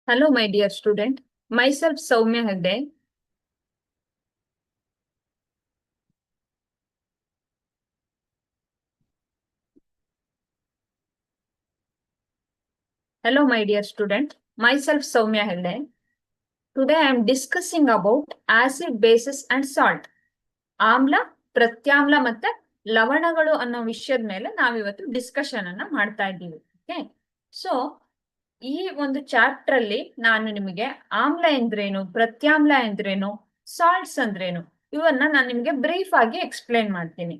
Hello, my dear student. Myself Soumya Hegde. Hello, my dear student. Myself Soumya Hegde. Today I am discussing about acid, bases and salt. ಆಮ್ಲ, ಪ್ರತ್ಯಾಮ್ಲ ಮತ್ತೆ ಲವಣಗಳು ಅನ್ನೋ ವಿಷಯದ ಮೇಲೆ ನಾವಿವತ್ತು discussion ಅನ್ನ ಮಾಡ್ತಾ ಇದ್ದೀವಿ. ಓಕೆ, ಸೊ ಈ ಒಂದು ಚಾಪ್ಟರ್ ಅಲ್ಲಿ ನಾನು ನಿಮಗೆ ಆಮ್ಲ ಎಂದ್ರೇನು, ಪ್ರತ್ಯಾಮ್ಲ ಎಂದ್ರೇನು, ಸಾಲ್ಟ್ಸ್ ಅಂದ್ರೇನು ಇವನ್ನ ನಾನು ನಿಮಗೆ ಬ್ರೀಫ್ ಆಗಿ ಎಕ್ಸ್ಪ್ಲೇನ್ ಮಾಡ್ತೀನಿ.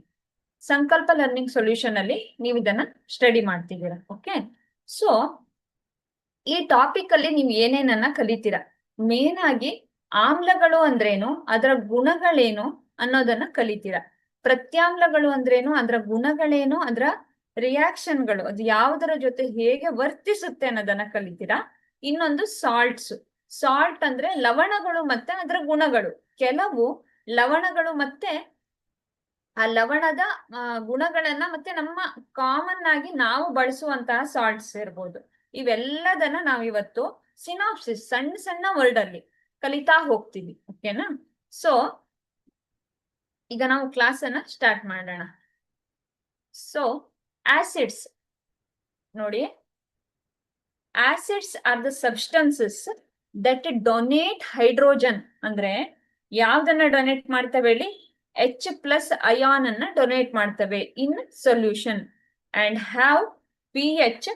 ಸಂಕಲ್ಪ ಲರ್ನಿಂಗ್ ಸೊಲ್ಯೂಷನ್ ಅಲ್ಲಿ ನೀವು ಇದನ್ನ ಸ್ಟಡಿ ಮಾಡ್ತಿದ್ದೀರಾ. ಓಕೆ, ಸೊ ಈ ಟಾಪಿಕ್ ಅಲ್ಲಿ ನೀವು ಏನೇನನ್ನ ಕಲಿತೀರಾ, ಮೇನ್ ಆಗಿ ಆಮ್ಲಗಳು ಅಂದ್ರೇನು, ಅದರ ಗುಣಗಳೇನು ಅನ್ನೋದನ್ನ ಕಲಿತೀರಾ. ಪ್ರತ್ಯಾಮ್ಲಗಳು ಅಂದ್ರೇನು, ಅದರ ಗುಣಗಳೇನು, ಅದರ ರಿಯಾಕ್ಷನ್ಗಳು, ಅದು ಯಾವುದರ ಜೊತೆ ಹೇಗೆ ವರ್ತಿಸುತ್ತೆ ಅನ್ನೋದನ್ನ ಕಲಿತೀರಾ. ಇನ್ನೊಂದು ಸಾಲ್ಟ್ಸ್. ಸಾಲ್ಟ್ ಅಂದ್ರೆ ಲವಣಗಳು ಮತ್ತೆ ಅದರ ಗುಣಗಳು. ಕೆಲವು ಲವಣಗಳು ಮತ್ತೆ ಆ ಲವಣದ ಗುಣಗಳನ್ನ ಮತ್ತೆ ನಮ್ಮ ಕಾಮನ್ ಆಗಿ ನಾವು ಬಳಸುವಂತಹ ಸಾಲ್ಟ್ಸ್ ಇರ್ಬೋದು. ಇವೆಲ್ಲದನ್ನ ನಾವಿವತ್ತು ಸಿನಾಪ್ಸಿಸ್ ಸಣ್ಣ ಸಣ್ಣ ವರ್ಡ್ ಅಲ್ಲಿ ಕಲಿತಾ ಹೋಗ್ತೀವಿ. ಓಕೆನಾ? ಸೊ ಈಗ ನಾವು ಕ್ಲಾಸ್ ಅನ್ನ ಸ್ಟಾರ್ಟ್ ಮಾಡೋಣ. ಸೊ ಆಸಿಡ್ಸ್ ನೋಡಿ, acids R the substances that donate hydrogen. ಅಂದ್ರೆ ಯಾವ್ದನ್ನ ಡೊನೇಟ್ ಮಾಡ್ತವೆ ಹೇಳಿ? H+ ಅಯಾನ್ ಅನ್ನ ಡೊನೇಟ್ ಮಾಡ್ತವೆ in solution and have pH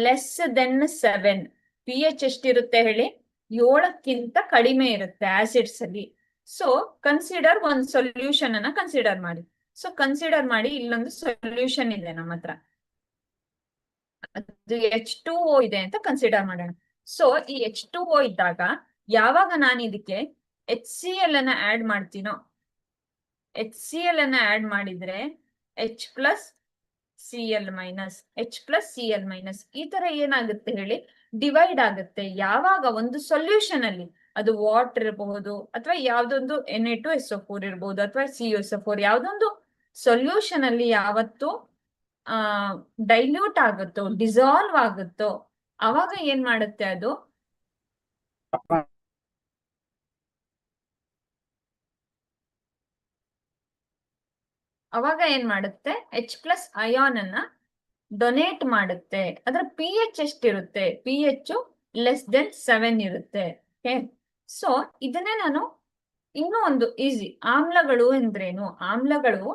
less than 7. pH ಎಷ್ಟಿರುತ್ತೆ ಹೇಳಿ? 7ಕ್ಕಿಂತ ಕಡಿಮೆ ಇರುತ್ತೆ ಆಸಿಡ್ಸ್ ಅಲ್ಲಿ. ಸೊ ಕನ್ಸಿಡರ್ ಒಂದು ಸೊಲ್ಯೂಷನ್ ಅನ್ನ ಕನ್ಸಿಡರ್ ಮಾಡಿ. ಸೊ ಕನ್ಸಿಡರ್ ಮಾಡಿ, ಇಲ್ಲೊಂದು ಸೊಲ್ಯೂಷನ್ ಇದೆ ನಮ್ಮ ಹತ್ರ, ಅದು H2O ಇದೆ ಅಂತ ಕನ್ಸಿಡರ್ ಮಾಡೋಣ. ಸೊ ಈ H2O ಇದ್ದಾಗ ಯಾವಾಗ ನಾನು ಇದಕ್ಕೆ HCl ಅನ್ನ ಆಡ್ ಮಾಡ್ತೀನೋ, HCl ಅನ್ನ ಆಡ್ ಮಾಡಿದ್ರೆ H+Cl-, H+Cl- ಈ ತರ ಏನಾಗುತ್ತೆ ಹೇಳಿ? ಡಿವೈಡ್ ಆಗುತ್ತೆ. ಯಾವಾಗ ಒಂದು ಸೊಲ್ಯೂಷನ್ ಅಲ್ಲಿ, ಅದು ವಾಟರ್ ಇರಬಹುದು ಅಥವಾ ಯಾವ್ದೊಂದು Na2SO4 ಇರ್ಬೋದು ಅಥವಾ CuSO4, ಯಾವ್ದೊಂದು ಸೊಲ್ಯೂಷನ್ ಅಲ್ಲಿ ಯಾವತ್ತು ಡೈಲ್ಯೂಟ್ ಆಗುತ್ತೋ, ಡಿಸಾಲ್ವ್ ಆಗುತ್ತೋ, ಅವಾಗ ಏನ್ ಮಾಡುತ್ತೆ ಅದು? ಅವಾಗ ಏನ್ ಮಾಡುತ್ತೆ? H+ ಅಯಾನ್ ಅನ್ನ ಡೊನೇಟ್ ಮಾಡುತ್ತೆ. ಅದರ pH ಎಷ್ಟಿರುತ್ತೆ? pH ಲೆಸ್ ದೆನ್ 7 ಇರುತ್ತೆ. ಸೊ ಇದನ್ನೇ ನಾನು ಇನ್ನೂ ಒಂದು ಈಸಿ, ಆಮ್ಲಗಳು ಎಂದ್ರೇನು? ಆಮ್ಲಗಳು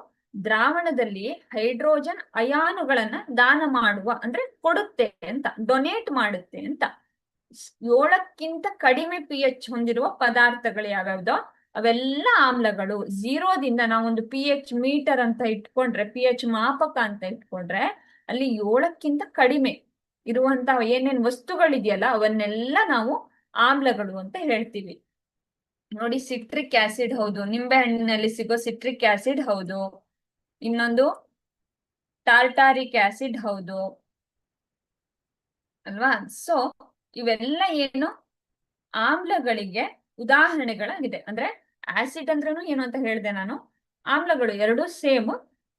ದ್ರಾವಣದಲ್ಲಿ ಹೈಡ್ರೋಜನ್ ಅಯಾನುಗಳನ್ನ ದಾನ ಮಾಡುವ, ಅಂದ್ರೆ ಕೊಡುತ್ತೆ ಅಂತ, ಡೊನೇಟ್ ಮಾಡುತ್ತೆ ಅಂತ. 7ಕ್ಕಿಂತ ಕಡಿಮೆ pH ಹೊಂದಿರುವ ಪದಾರ್ಥಗಳು ಯಾವ್ಯಾವ್ದೋ ಅವೆಲ್ಲ ಆಮ್ಲಗಳು. 0ದಿಂದ ನಾವೊಂದು pH ಮೀಟರ್ ಅಂತ ಇಟ್ಕೊಂಡ್ರೆ, pH ಮಾಪಕ ಅಂತ ಇಟ್ಕೊಂಡ್ರೆ, ಅಲ್ಲಿ 7ಕ್ಕಿಂತ ಕಡಿಮೆ ಇರುವಂತಹ ಏನೇನ್ ವಸ್ತುಗಳಿದೆಯಲ್ಲ ಅವನ್ನೆಲ್ಲ ನಾವು ಆಮ್ಲಗಳು ಅಂತ ಹೇಳ್ತೀವಿ. ನೋಡಿ, ಸಿಟ್ರಿಕ್ ಆಸಿಡ್ ಹೌದು, ನಿಂಬೆ ಹಣ್ಣಿನಲ್ಲಿ ಸಿಗೋ ಸಿಟ್ರಿಕ್ ಆಸಿಡ್ ಹೌದು, ಇನ್ನೊಂದು ಟಾರ್ಟಾರಿಕ್ ಆಸಿಡ್ ಹೌದು ಅಲ್ವಾ? ಸೊ ಇವೆಲ್ಲ ಏನು? ಆಮ್ಲಗಳಿಗೆ ಉದಾಹರಣೆಗಳಾಗಿದೆ. ಅಂದ್ರೆ ಆಸಿಡ್ ಅಂದ್ರೂ ಏನು ಅಂತ ಹೇಳಿದೆ ನಾನು, ಆಮ್ಲಗಳು ಎರಡು ಸೇಮ್.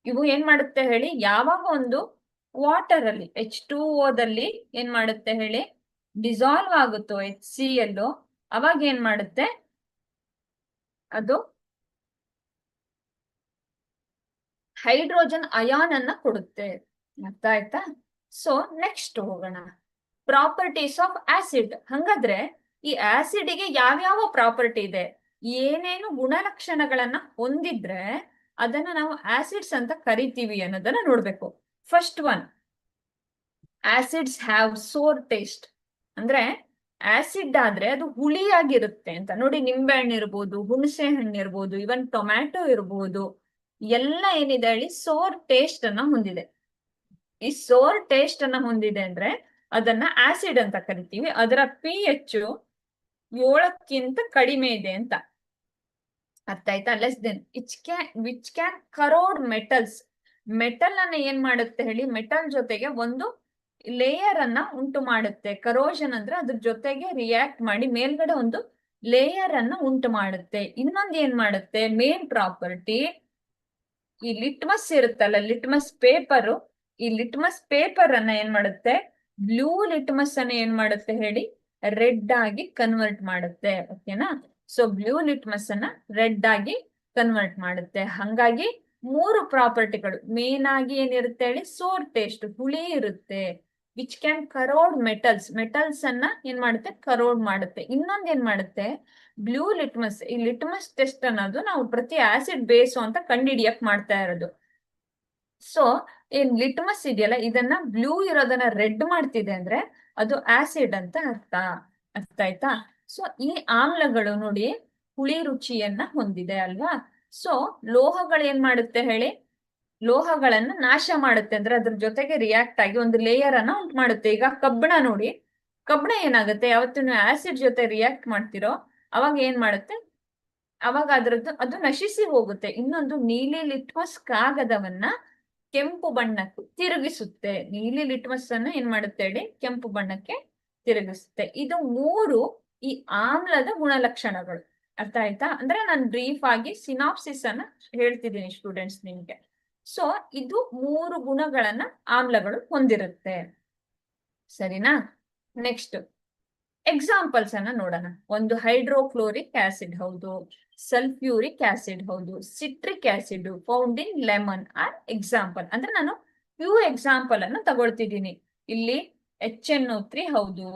ಇವು ಏನ್ ಮಾಡುತ್ತೆ ಹೇಳಿ? ಯಾವಾಗ ಒಂದು ವಾಟರ್ ಅಲ್ಲಿ H2O ಏನ್ ಮಾಡುತ್ತೆ ಹೇಳಿ? ಡಿಸಾಲ್ವ್ ಆಗುತ್ತೋ HCl, ಅವಾಗ ಏನ್ ಮಾಡುತ್ತೆ? ಅದು ಹೈಡ್ರೋಜನ್ ಅಯಾನ್ ಅನ್ನ ಕೊಡುತ್ತೆ. ಅರ್ಥ ಆಯ್ತಾ? ಸೊ ನೆಕ್ಸ್ಟ್ ಹೋಗೋಣ, ಪ್ರಾಪರ್ಟೀಸ್ ಆಫ್ ಆಸಿಡ್. ಹಂಗಾದ್ರೆ ಈ ಆಸಿಡ್ ಗೆ ಯಾವ್ಯಾವ ಪ್ರಾಪರ್ಟಿ ಇದೆ, ಏನೇನು ಗುಣಲಕ್ಷಣಗಳನ್ನ ಹೊಂದಿದ್ರೆ ಅದನ್ನ ನಾವು ಆಸಿಡ್ಸ್ ಅಂತ ಕರಿತೀವಿ ಅನ್ನೋದನ್ನ ನೋಡ್ಬೇಕು. First one, acids have sour taste. ಅಂದ್ರೆ ಆಸಿಡ್ ಆದ್ರೆ ಅದು ಹುಳಿಯಾಗಿರುತ್ತೆ ಅಂತ. ನೋಡಿ, ನಿಂಬೆ ಹಣ್ಣು ಇರ್ಬೋದು, ಹುಣಸೆ ಹಣ್ಣು ಇರ್ಬೋದು, ಇವನ್ ಟೊಮ್ಯಾಟೊ ಇರ್ಬೋದು, ಎಲ್ಲ ಏನಿದೆ ಹೇಳಿ? ಸೋರ್ ಟೇಸ್ಟ್ ಅನ್ನ ಹೊಂದಿದೆ. ಈ ಸೋರ್ ಟೇಸ್ಟ್ ಅನ್ನ ಹೊಂದಿದೆ ಅಂದ್ರೆ ಅದನ್ನ ಆಸಿಡ್ ಅಂತ ಕರಿತೀವಿ. ಅದರ pH 7ಕ್ಕಿಂತ ಕಡಿಮೆ ಇದೆ ಅಂತ. ಅರ್ಥ ಆಯ್ತಾ? Less than which can crore metals. Metal ಅನ್ನ ಏನ್ ಮಾಡುತ್ತೆ ಹೇಳಿ? ಮೆಟಲ್ ಜೊತೆಗೆ ಒಂದು ಲೇಯರ್ ಅನ್ನ ಉಂಟು ಮಾಡುತ್ತೆ. ಕರೋಷನ್ ಅಂದ್ರೆ ಅದ್ರ ಜೊತೆಗೆ ರಿಯಾಕ್ಟ್ ಮಾಡಿ ಮೇಲ್ಗಡೆ ಒಂದು ಲೇಯರ್ ಅನ್ನ ಉಂಟು ಮಾಡುತ್ತೆ. ಇನ್ನೊಂದು ಏನ್ ಮಾಡುತ್ತೆ? ಮೇನ್ ಪ್ರಾಪರ್ಟಿ, ಈ ಲಿಟ್ಮಸ್ ಇರುತ್ತಲ್ಲ, ಲಿಟ್ಮಸ್ ಪೇಪರ್, ಈ ಲಿಟ್ಮಸ್ ಪೇಪರ್ ಅನ್ನ ಏನ್ ಮಾಡುತ್ತೆ? ಬ್ಲೂ ಲಿಟ್ಮಸ್ ಅನ್ನ ಏನ್ ಮಾಡುತ್ತೆ ಹೇಳಿ? ರೆಡ್ ಆಗಿ ಕನ್ವರ್ಟ್ ಮಾಡುತ್ತೆ. ಓಕೆನಾ? ಸೊ ಬ್ಲೂ ಲಿಟ್ಮಸ್ ಅನ್ನ ರೆಡ್ ಆಗಿ ಕನ್ವರ್ಟ್ ಮಾಡುತ್ತೆ. ಹಂಗಾಗಿ 3 ಪ್ರಾಪರ್ಟಿಗಳು ಮೇನ್ ಆಗಿ ಏನಿರುತ್ತೆ ಹೇಳಿ, ಸೋರ್ ಟೇಸ್ಟ್, ಹುಳಿ ಇರುತ್ತೆ, ವಿಚ್ ಕ್ಯಾನ್ ಕರೋಡ್ ಮೆಟಲ್ಸ್ ಅನ್ನ ಏನ್ ಮಾಡುತ್ತೆ, ಕರೋಡ್ ಮಾಡುತ್ತೆ. ಇನ್ನೊಂದ್ ಏನ್ ಮಾಡುತ್ತೆ, ಬ್ಲೂ ಲಿಟ್ಮಸ್, ಈ ಲಿಟ್ಮಸ್ ಟೆಸ್ಟ್ ಅನ್ನೋದು ನಾವು ಪ್ರತಿ ಆಸಿಡ್ ಬೇಸು ಅಂತ ಕಂಡುಹಿಡಿಯಕ್ ಮಾಡ್ತಾ ಇರೋದು. ಸೊ ಏನ್ ಲಿಟ್ಮಸ್ ಇದೆಯಲ್ಲ, ಇದನ್ನ ಬ್ಲೂ ಇರೋದನ್ನ ರೆಡ್ ಮಾಡ್ತಿದೆ ಅಂದ್ರೆ ಅದು ಆಸಿಡ್ ಅಂತ ಅರ್ಥ ಆಯ್ತಾ? ಸೊ ಈ ಆಮ್ಲಗಳು ನೋಡಿ ಹುಳಿ ರುಚಿಯನ್ನ ಹೊಂದಿದೆ ಅಲ್ವಾ? ಸೊ ಲೋಹಗಳು ಏನ್ ಮಾಡುತ್ತೆ ಹೇಳಿ, ಲೋಹಗಳನ್ನ ನಾಶ ಮಾಡುತ್ತೆ, ಅಂದ್ರೆ ಅದ್ರ ಜೊತೆಗೆ ರಿಯಾಕ್ಟ್ ಆಗಿ ಒಂದು ಲೇಯರ್ ಅನ್ನ ಉಂಟು ಮಾಡುತ್ತೆ. ಈಗ ಕಬ್ಬಣ ನೋಡಿ, ಕಬ್ಬಣ ಏನಾಗುತ್ತೆ, ಯಾವತ್ತು ನೀವು ಆಸಿಡ್ ಜೊತೆ ರಿಯಾಕ್ಟ್ ಮಾಡ್ತಿರೋ ಅವಾಗ ಏನ್ ಮಾಡುತ್ತೆ, ಅವಾಗ ಅದ್ರದ್ದು ಅದು ನಶಿಸಿ ಹೋಗುತ್ತೆ. ಇನ್ನೊಂದು ನೀಲಿ ಲಿಟ್ಮಸ್ ಕಾಗದವನ್ನ ಕೆಂಪು ಬಣ್ಣಕ್ಕೆ ತಿರುಗಿಸುತ್ತೆ. ನೀಲಿ ಲಿಟ್ಮಸ್ ಅನ್ನ ಏನ್ ಮಾಡುತ್ತೆ ಹೇಳಿ, ಕೆಂಪು ಬಣ್ಣಕ್ಕೆ ತಿರುಗಿಸುತ್ತೆ. ಇದು 3 ಈ ಆಮ್ಲದ ಗುಣಲಕ್ಷಣಗಳು. ಅರ್ಥ ಆಯ್ತಾ? ಅಂದ್ರೆ ನಾನು ಬ್ರೀಫ್ ಆಗಿ ಸಿನಾಪ್ಸಿಸ್ ಅನ್ನ ಹೇಳ್ತಿದ್ದೀನಿ ಸ್ಟೂಡೆಂಟ್ಸ್ ನಿಮ್ಗೆ. ಸೊ ಇದು 3 ಗುಣಗಳನ್ನ ಆಮ್ಲಗಳು ಹೊಂದಿರುತ್ತೆ. ಸರಿನಾ? ನೆಕ್ಸ್ಟ್ ಎಕ್ಸಾಂಪಲ್ಸ್ ಅನ್ನ ನೋಡೋಣ. ಒಂದು ಹೈಡ್ರೋಕ್ಲೋರಿಕ್ ಆಸಿಡ್ ಹೌದು, ಸಲ್ಫ್ಯೂರಿಕ್ ಆಸಿಡ್ ಹೌದು, citric acid found in lemon R example. ಅಂದ್ರೆ ನಾನು ಫ್ಯೂ ಎಕ್ಸಾಂಪಲ್ ಅನ್ನು ತಗೊಳ್ತಿದ್ದೀನಿ. ಇಲ್ಲಿ HNO3 ಹೌದು,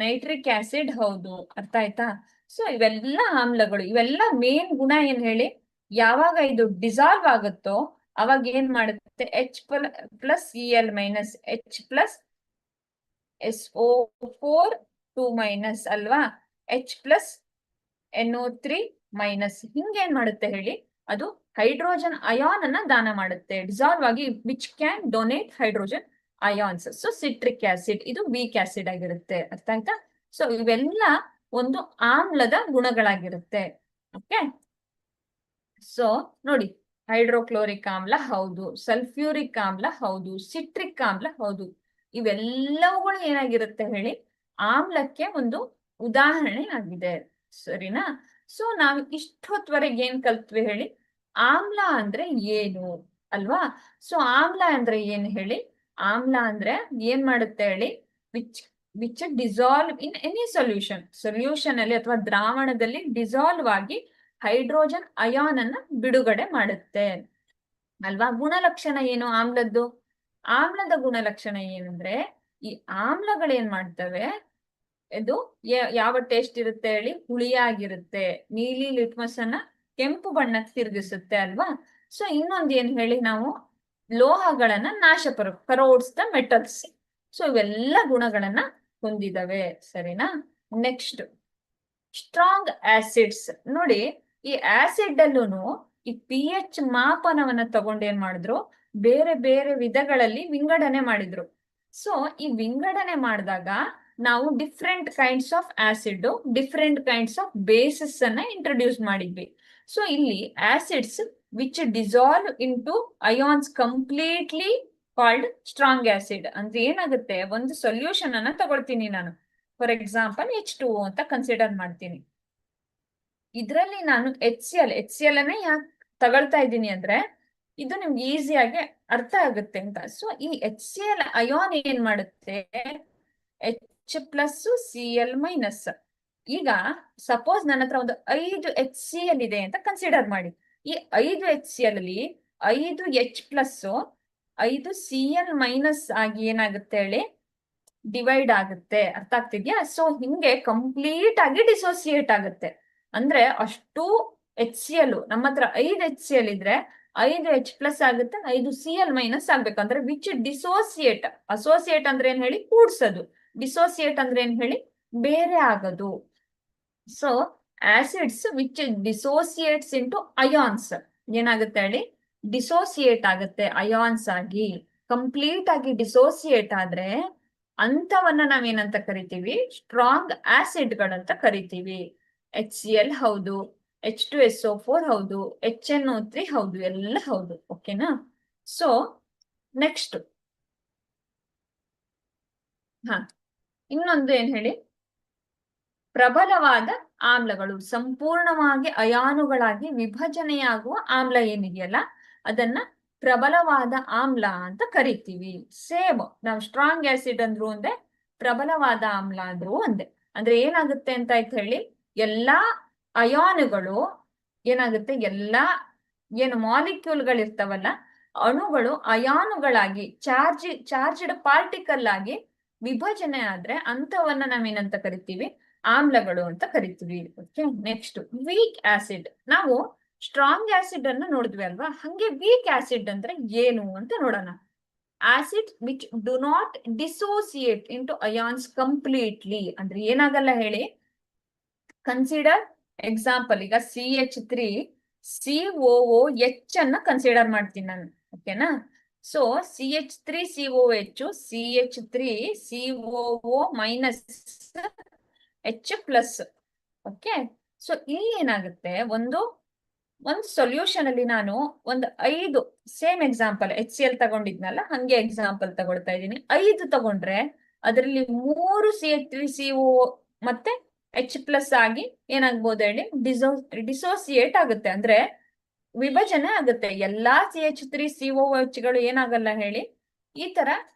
ನೈಟ್ರಿಕ್ ಆಸಿಡ್ ಹೌದು. ಅರ್ಥ ಆಯ್ತಾ? ಸೊ ಇವೆಲ್ಲ ಆಮ್ಲಗಳು, ಇವೆಲ್ಲ ಮೇನ್ ಗುಣ ಏನ್ ಹೇಳಿ, ಯಾವಾಗ ಇದು ಡಿಸಾಲ್ವ್ ಆಗುತ್ತೋ ಅವಾಗ ಏನ್ ಮಾಡುತ್ತೆ, H+Cl ಮೈನಸ್ H+SO4 2- ಅಲ್ವಾ, H+NO3 ಮೈನಸ್. ಹಿಂಗೇನ್ ಮಾಡುತ್ತೆ ಹೇಳಿ, ಅದು ಹೈಡ್ರೋಜನ್ ಅಯಾನ್ ಅನ್ನ ದಾನ ಮಾಡುತ್ತೆ, ಡಿಸಾಲ್ವ್ ಆಗಿ, which can donate hydrogen ions. So citric acid ಇದು ವೀಕ್ ಆಸಿಡ್ ಆಗಿರುತ್ತೆ. ಅರ್ಥ ಆಯ್ತಾ? ಸೊ ಇವೆಲ್ಲ ಒಂದು ಆಮ್ಲದ ಗುಣಗಳಾಗಿರುತ್ತೆ. ಓಕೆ, ಸೊ ನೋಡಿ, ಹೈಡ್ರೋಕ್ಲೋರಿಕ್ ಆಮ್ಲ ಹೌದು, ಸಲ್ಫ್ಯೂರಿಕ್ ಆಮ್ಲ ಹೌದು, ಸಿಟ್ರಿಕ್ ಆಮ್ಲ ಹೌದು. ಇವೆಲ್ಲವುಗಳು ಏನಾಗಿರುತ್ತೆ ಹೇಳಿ, ಆಮ್ಲಕ್ಕೆ ಒಂದು ಉದಾಹರಣೆ ಆಗಿದೆ. ಸರಿನಾ? ಸೊ ನಾವು ಇಷ್ಟೊತ್ವರೆಗೆ ಏನ್ ಕಲ್ತ್ವಿ ಹೇಳಿ, ಆಮ್ಲ ಅಂದ್ರೆ ಏನು ಅಲ್ವಾ? ಸೊ ಆಮ್ಲ ಅಂದ್ರೆ ಏನ್ ಹೇಳಿ, ಆಮ್ಲ ಅಂದ್ರೆ ಏನ್ ಮಾಡುತ್ತೆ ಹೇಳಿ, which dissolve in any solution ಅಲ್ಲಿ ಅಥವಾ ದ್ರಾವಣದಲ್ಲಿ ಡಿಸಾಲ್ವ್ ಆಗಿ ಹೈಡ್ರೋಜನ್ ಅಯಾನ್ ಅನ್ನ ಬಿಡುಗಡೆ ಮಾಡುತ್ತೆ ಅಲ್ವಾ? ಗುಣಲಕ್ಷಣ ಏನು ಆಮ್ಲದ್ದು? ಆಮ್ಲದ ಗುಣಲಕ್ಷಣ ಏನಂದ್ರೆ, ಈ ಆಮ್ಲಗಳು ಏನ್ ಮಾಡ್ತವೆ, ಇದು ಯಾವ ಟೇಸ್ಟ್ ಇರುತ್ತೆ ಹೇಳಿ, ಹುಳಿಯಾಗಿರುತ್ತೆ. ನೀಲಿ ಲಿಟ್ಮಸ್ ಅನ್ನ ಕೆಂಪು ಬಣ್ಣಕ್ಕೆ ತಿರುಗಿಸುತ್ತೆ ಅಲ್ವಾ? ಸೊ ಇನ್ನೊಂದು ಏನ್ ಹೇಳಿ, ನಾವು ಲೋಹಗಳನ್ನ ಕರೋಡ್ಸ್ ದ ಮೆಟಲ್ಸ್. ಸೊ ಇವೆಲ್ಲ ಗುಣಗಳನ್ನ ಹೊಂದಿದವೆ. ಸರಿನಾ? ನೆಕ್ಸ್ಟ್ ಸ್ಟ್ರಾಂಗ್ ಆಸಿಡ್ಸ್ ನೋಡಿ, ಈ ಆಸಿಡ್ ಅಲ್ಲೂ ಈ pH ಮಾಪನವನ್ನ ತಗೊಂಡು ಏನ್ ಮಾಡಿದ್ರು, ಬೇರೆ ಬೇರೆ ವಿಧಗಳಲ್ಲಿ ವಿಂಗಡಣೆ ಮಾಡಿದ್ರು. ಸೊ ಈ ವಿಂಗಡಣೆ ಮಾಡಿದಾಗ ನಾವು different kinds of acid, different kinds of basis ಅನ್ನ ಇಂಟ್ರೊಡ್ಯೂಸ್ ಮಾಡಿದ್ವಿ. ಸೊ ಇಲ್ಲಿ acids which dissolve into ions completely called strong acid. ಅಂದ್ರೆ ಏನಾಗುತ್ತೆ, ಒಂದು ಸೊಲ್ಯೂಷನ್ ಅನ್ನ ತಗೊಳ್ತೀನಿ ನಾನು, ಫಾರ್ ಎಕ್ಸಾಂಪಲ್ H2O ಅಂತ ಕನ್ಸಿಡರ್ ಮಾಡ್ತೀನಿ. ಇದರಲ್ಲಿ ನಾನು HCl ಅನ್ನೇ ಯಾಕೆ ತಗೊಳ್ತಾ ಇದ್ದೀನಿ ಅಂದ್ರೆ, ಇದು ನಿಮ್ಗೆ ಈಸಿಯಾಗಿ ಅರ್ಥ ಆಗುತ್ತೆ ಅಂತ. ಸೊ ಈ HCl ಅಯಾನ್ ಏನ್ ಮಾಡುತ್ತೆ, H+Cl-. ಈಗ ಸಪೋಸ್ ನನ್ನ ಹತ್ರ ಒಂದು 5 HCl ಇದೆ ಅಂತ ಕನ್ಸಿಡರ್ ಮಾಡಿ. ಈ 5 HCl ಅಲ್ಲಿ 5 H+, 5 Cl- ಆಗಿ ಏನಾಗುತ್ತೆ ಹೇಳಿ, ಡಿವೈಡ್ ಆಗುತ್ತೆ. ಅರ್ಥ ಆಗ್ತಿದ್ಯಾ? ಸೊ ಹಿಂಗೆ ಕಂಪ್ಲೀಟ್ ಆಗಿ ಡಿಸೋಸಿಯೇಟ್ ಆಗುತ್ತೆ. ಅಂದ್ರೆ ಅಷ್ಟು HCl, ನಮ್ಮ ಹತ್ರ 5 HCl ಇದ್ರೆ 5 H+ ಆಗುತ್ತೆ, 5 Cl- ಆಗ್ಬೇಕಂದ್ರೆ ವಿಚ್ ಡಿಸೋಸಿಯೇಟ್. ಅಸೋಸಿಯೇಟ್ ಅಂದ್ರೆ ಏನ್ ಹೇಳಿ, ಕೂಡ್ಸೋದು. ಡಿಸೋಸಿಯೇಟ್ ಅಂದ್ರೆ ಏನ್ ಹೇಳಿ, ಬೇರೆ ಆಗೋದು. So acids which dissociates into ions ಏನಾಗುತ್ತೆ ಹೇಳಿ, ಡಿಸೋಸಿಯೇಟ್ ಆಗುತ್ತೆ ಅಯಾನ್ಸ್ ಆಗಿ. ಕಂಪ್ಲೀಟ್ ಆಗಿ ಡಿಸೋಸಿಯೇಟ್ ಆದ್ರೆ ಅಂತವನ್ನ ನಾವೇನಂತ ಕರಿತೀವಿ, ಸ್ಟ್ರಾಂಗ್ ಆಸಿಡ್ ಗಳಂತ ಕರಿತೀವಿ. HCl ಹೌದು, H2SO4 ಹೌದು, HNO3 ಹೌದು, ಎಲ್ಲ ಹೌದು. ಓಕೆನಾ? ಸೊ ನೆಕ್ಸ್ಟ್ ಇನ್ನೊಂದು ಏನ್ ಹೇಳಿ, ಪ್ರಬಲವಾದ ಆಮ್ಲಗಳು, ಸಂಪೂರ್ಣವಾಗಿ ಅಯಾನುಗಳಾಗಿ ವಿಭಜನೆಯಾಗುವ ಆಮ್ಲ ಏನಿದೆಯಲ್ಲ ಅದನ್ನ ಪ್ರಬಲವಾದ ಆಮ್ಲ ಅಂತ ಕರಿತೀವಿ. ಸೇಮ್ ನಾವು ಸ್ಟ್ರಾಂಗ್ ಆಸಿಡ್ ಅಂದ್ರು ಒಂದೇ, ಪ್ರಬಲವಾದ ಆಮ್ಲ ಅಂದ್ರು ಒಂದೇ. ಅಂದ್ರೆ ಏನಾಗುತ್ತೆ ಅಂತ ಆಯ್ತು ಹೇಳಿ, ಎಲ್ಲಾ ಅಯಾನುಗಳು ಏನಾಗುತ್ತೆ, ಎಲ್ಲಾ ಏನು ಮಾಲಿಕ್ಯೂಲ್ಗಳಿರ್ತಾವಲ್ಲ, ಅಣುಗಳು ಅಯಾನುಗಳಾಗಿ ಚಾರ್ಜ್ಡ್ ಪಾರ್ಟಿಕಲ್ ಆಗಿ ವಿಭಜನೆ ಆದ್ರೆ ಅಂತವನ್ನ ನಾವೇನಂತ ಕರಿತೀವಿ, ಆಮ್ಲಗಳು ಅಂತ ಕರಿತೀವಿ. Okay, next week acid. ನಾವು ಸ್ಟ್ರಾಂಗ್ ಆಸಿಡ್ ಅನ್ನು ನೋಡಿದ್ವಿ ಅಲ್ವಾ, ಹಂಗೆ ವೀಕ್ ಆಸಿಡ್ ಅಂದ್ರೆ ಏನು ಅಂತ ನೋಡೋಣ. Acid which do not dissociate into ions completely. ಅಂದ್ರೆ ಏನಾಗಲ್ಲ ಹೇಳಿ, ಕನ್ಸಿಡರ್ ಎಕ್ಸಾಂಪಲ್, ಈಗ CH3 COOH ಅನ್ನ ಕನ್ಸಿಡರ್ ಮಾಡ್ತೀನಿ ನಾನು. ಓಕೆನಾ? So CH3 COH, CH3 COO minus H plus. Okay, so ಇಲ್ಲಿ ಏನಾಗುತ್ತೆ, ಒಂದು ಸೊಲ್ಯೂಷನ್ ಅಲ್ಲಿ ನಾನು ಒಂದು 5 ಸೇಮ್ ಎಕ್ಸಾಂಪಲ್ HCl ತಗೊಂಡಿದ್ನಲ್ಲ, ಹಂಗೆ ಎಕ್ಸಾಂಪಲ್ ತಗೊಳ್ತಾ ಇದ್ದೀನಿ. 5 ತಗೊಂಡ್ರೆ ಅದರಲ್ಲಿ 3 CH3 CO ಮತ್ತೆ H ಪ್ಲಸ್ ಆಗಿ ಏನಾಗ್ಬೋದು ಹೇಳಿ, ಡಿಸೋಸಿಯೇಟ್ ಆಗುತ್ತೆ, ಅಂದ್ರೆ ವಿಭಜನೆ ಆಗುತ್ತೆ. ಎಲ್ಲಾ CH3 COH ಗಳು ಏನಾಗಲ್ಲ ಹೇಳಿ, ಈ ತರ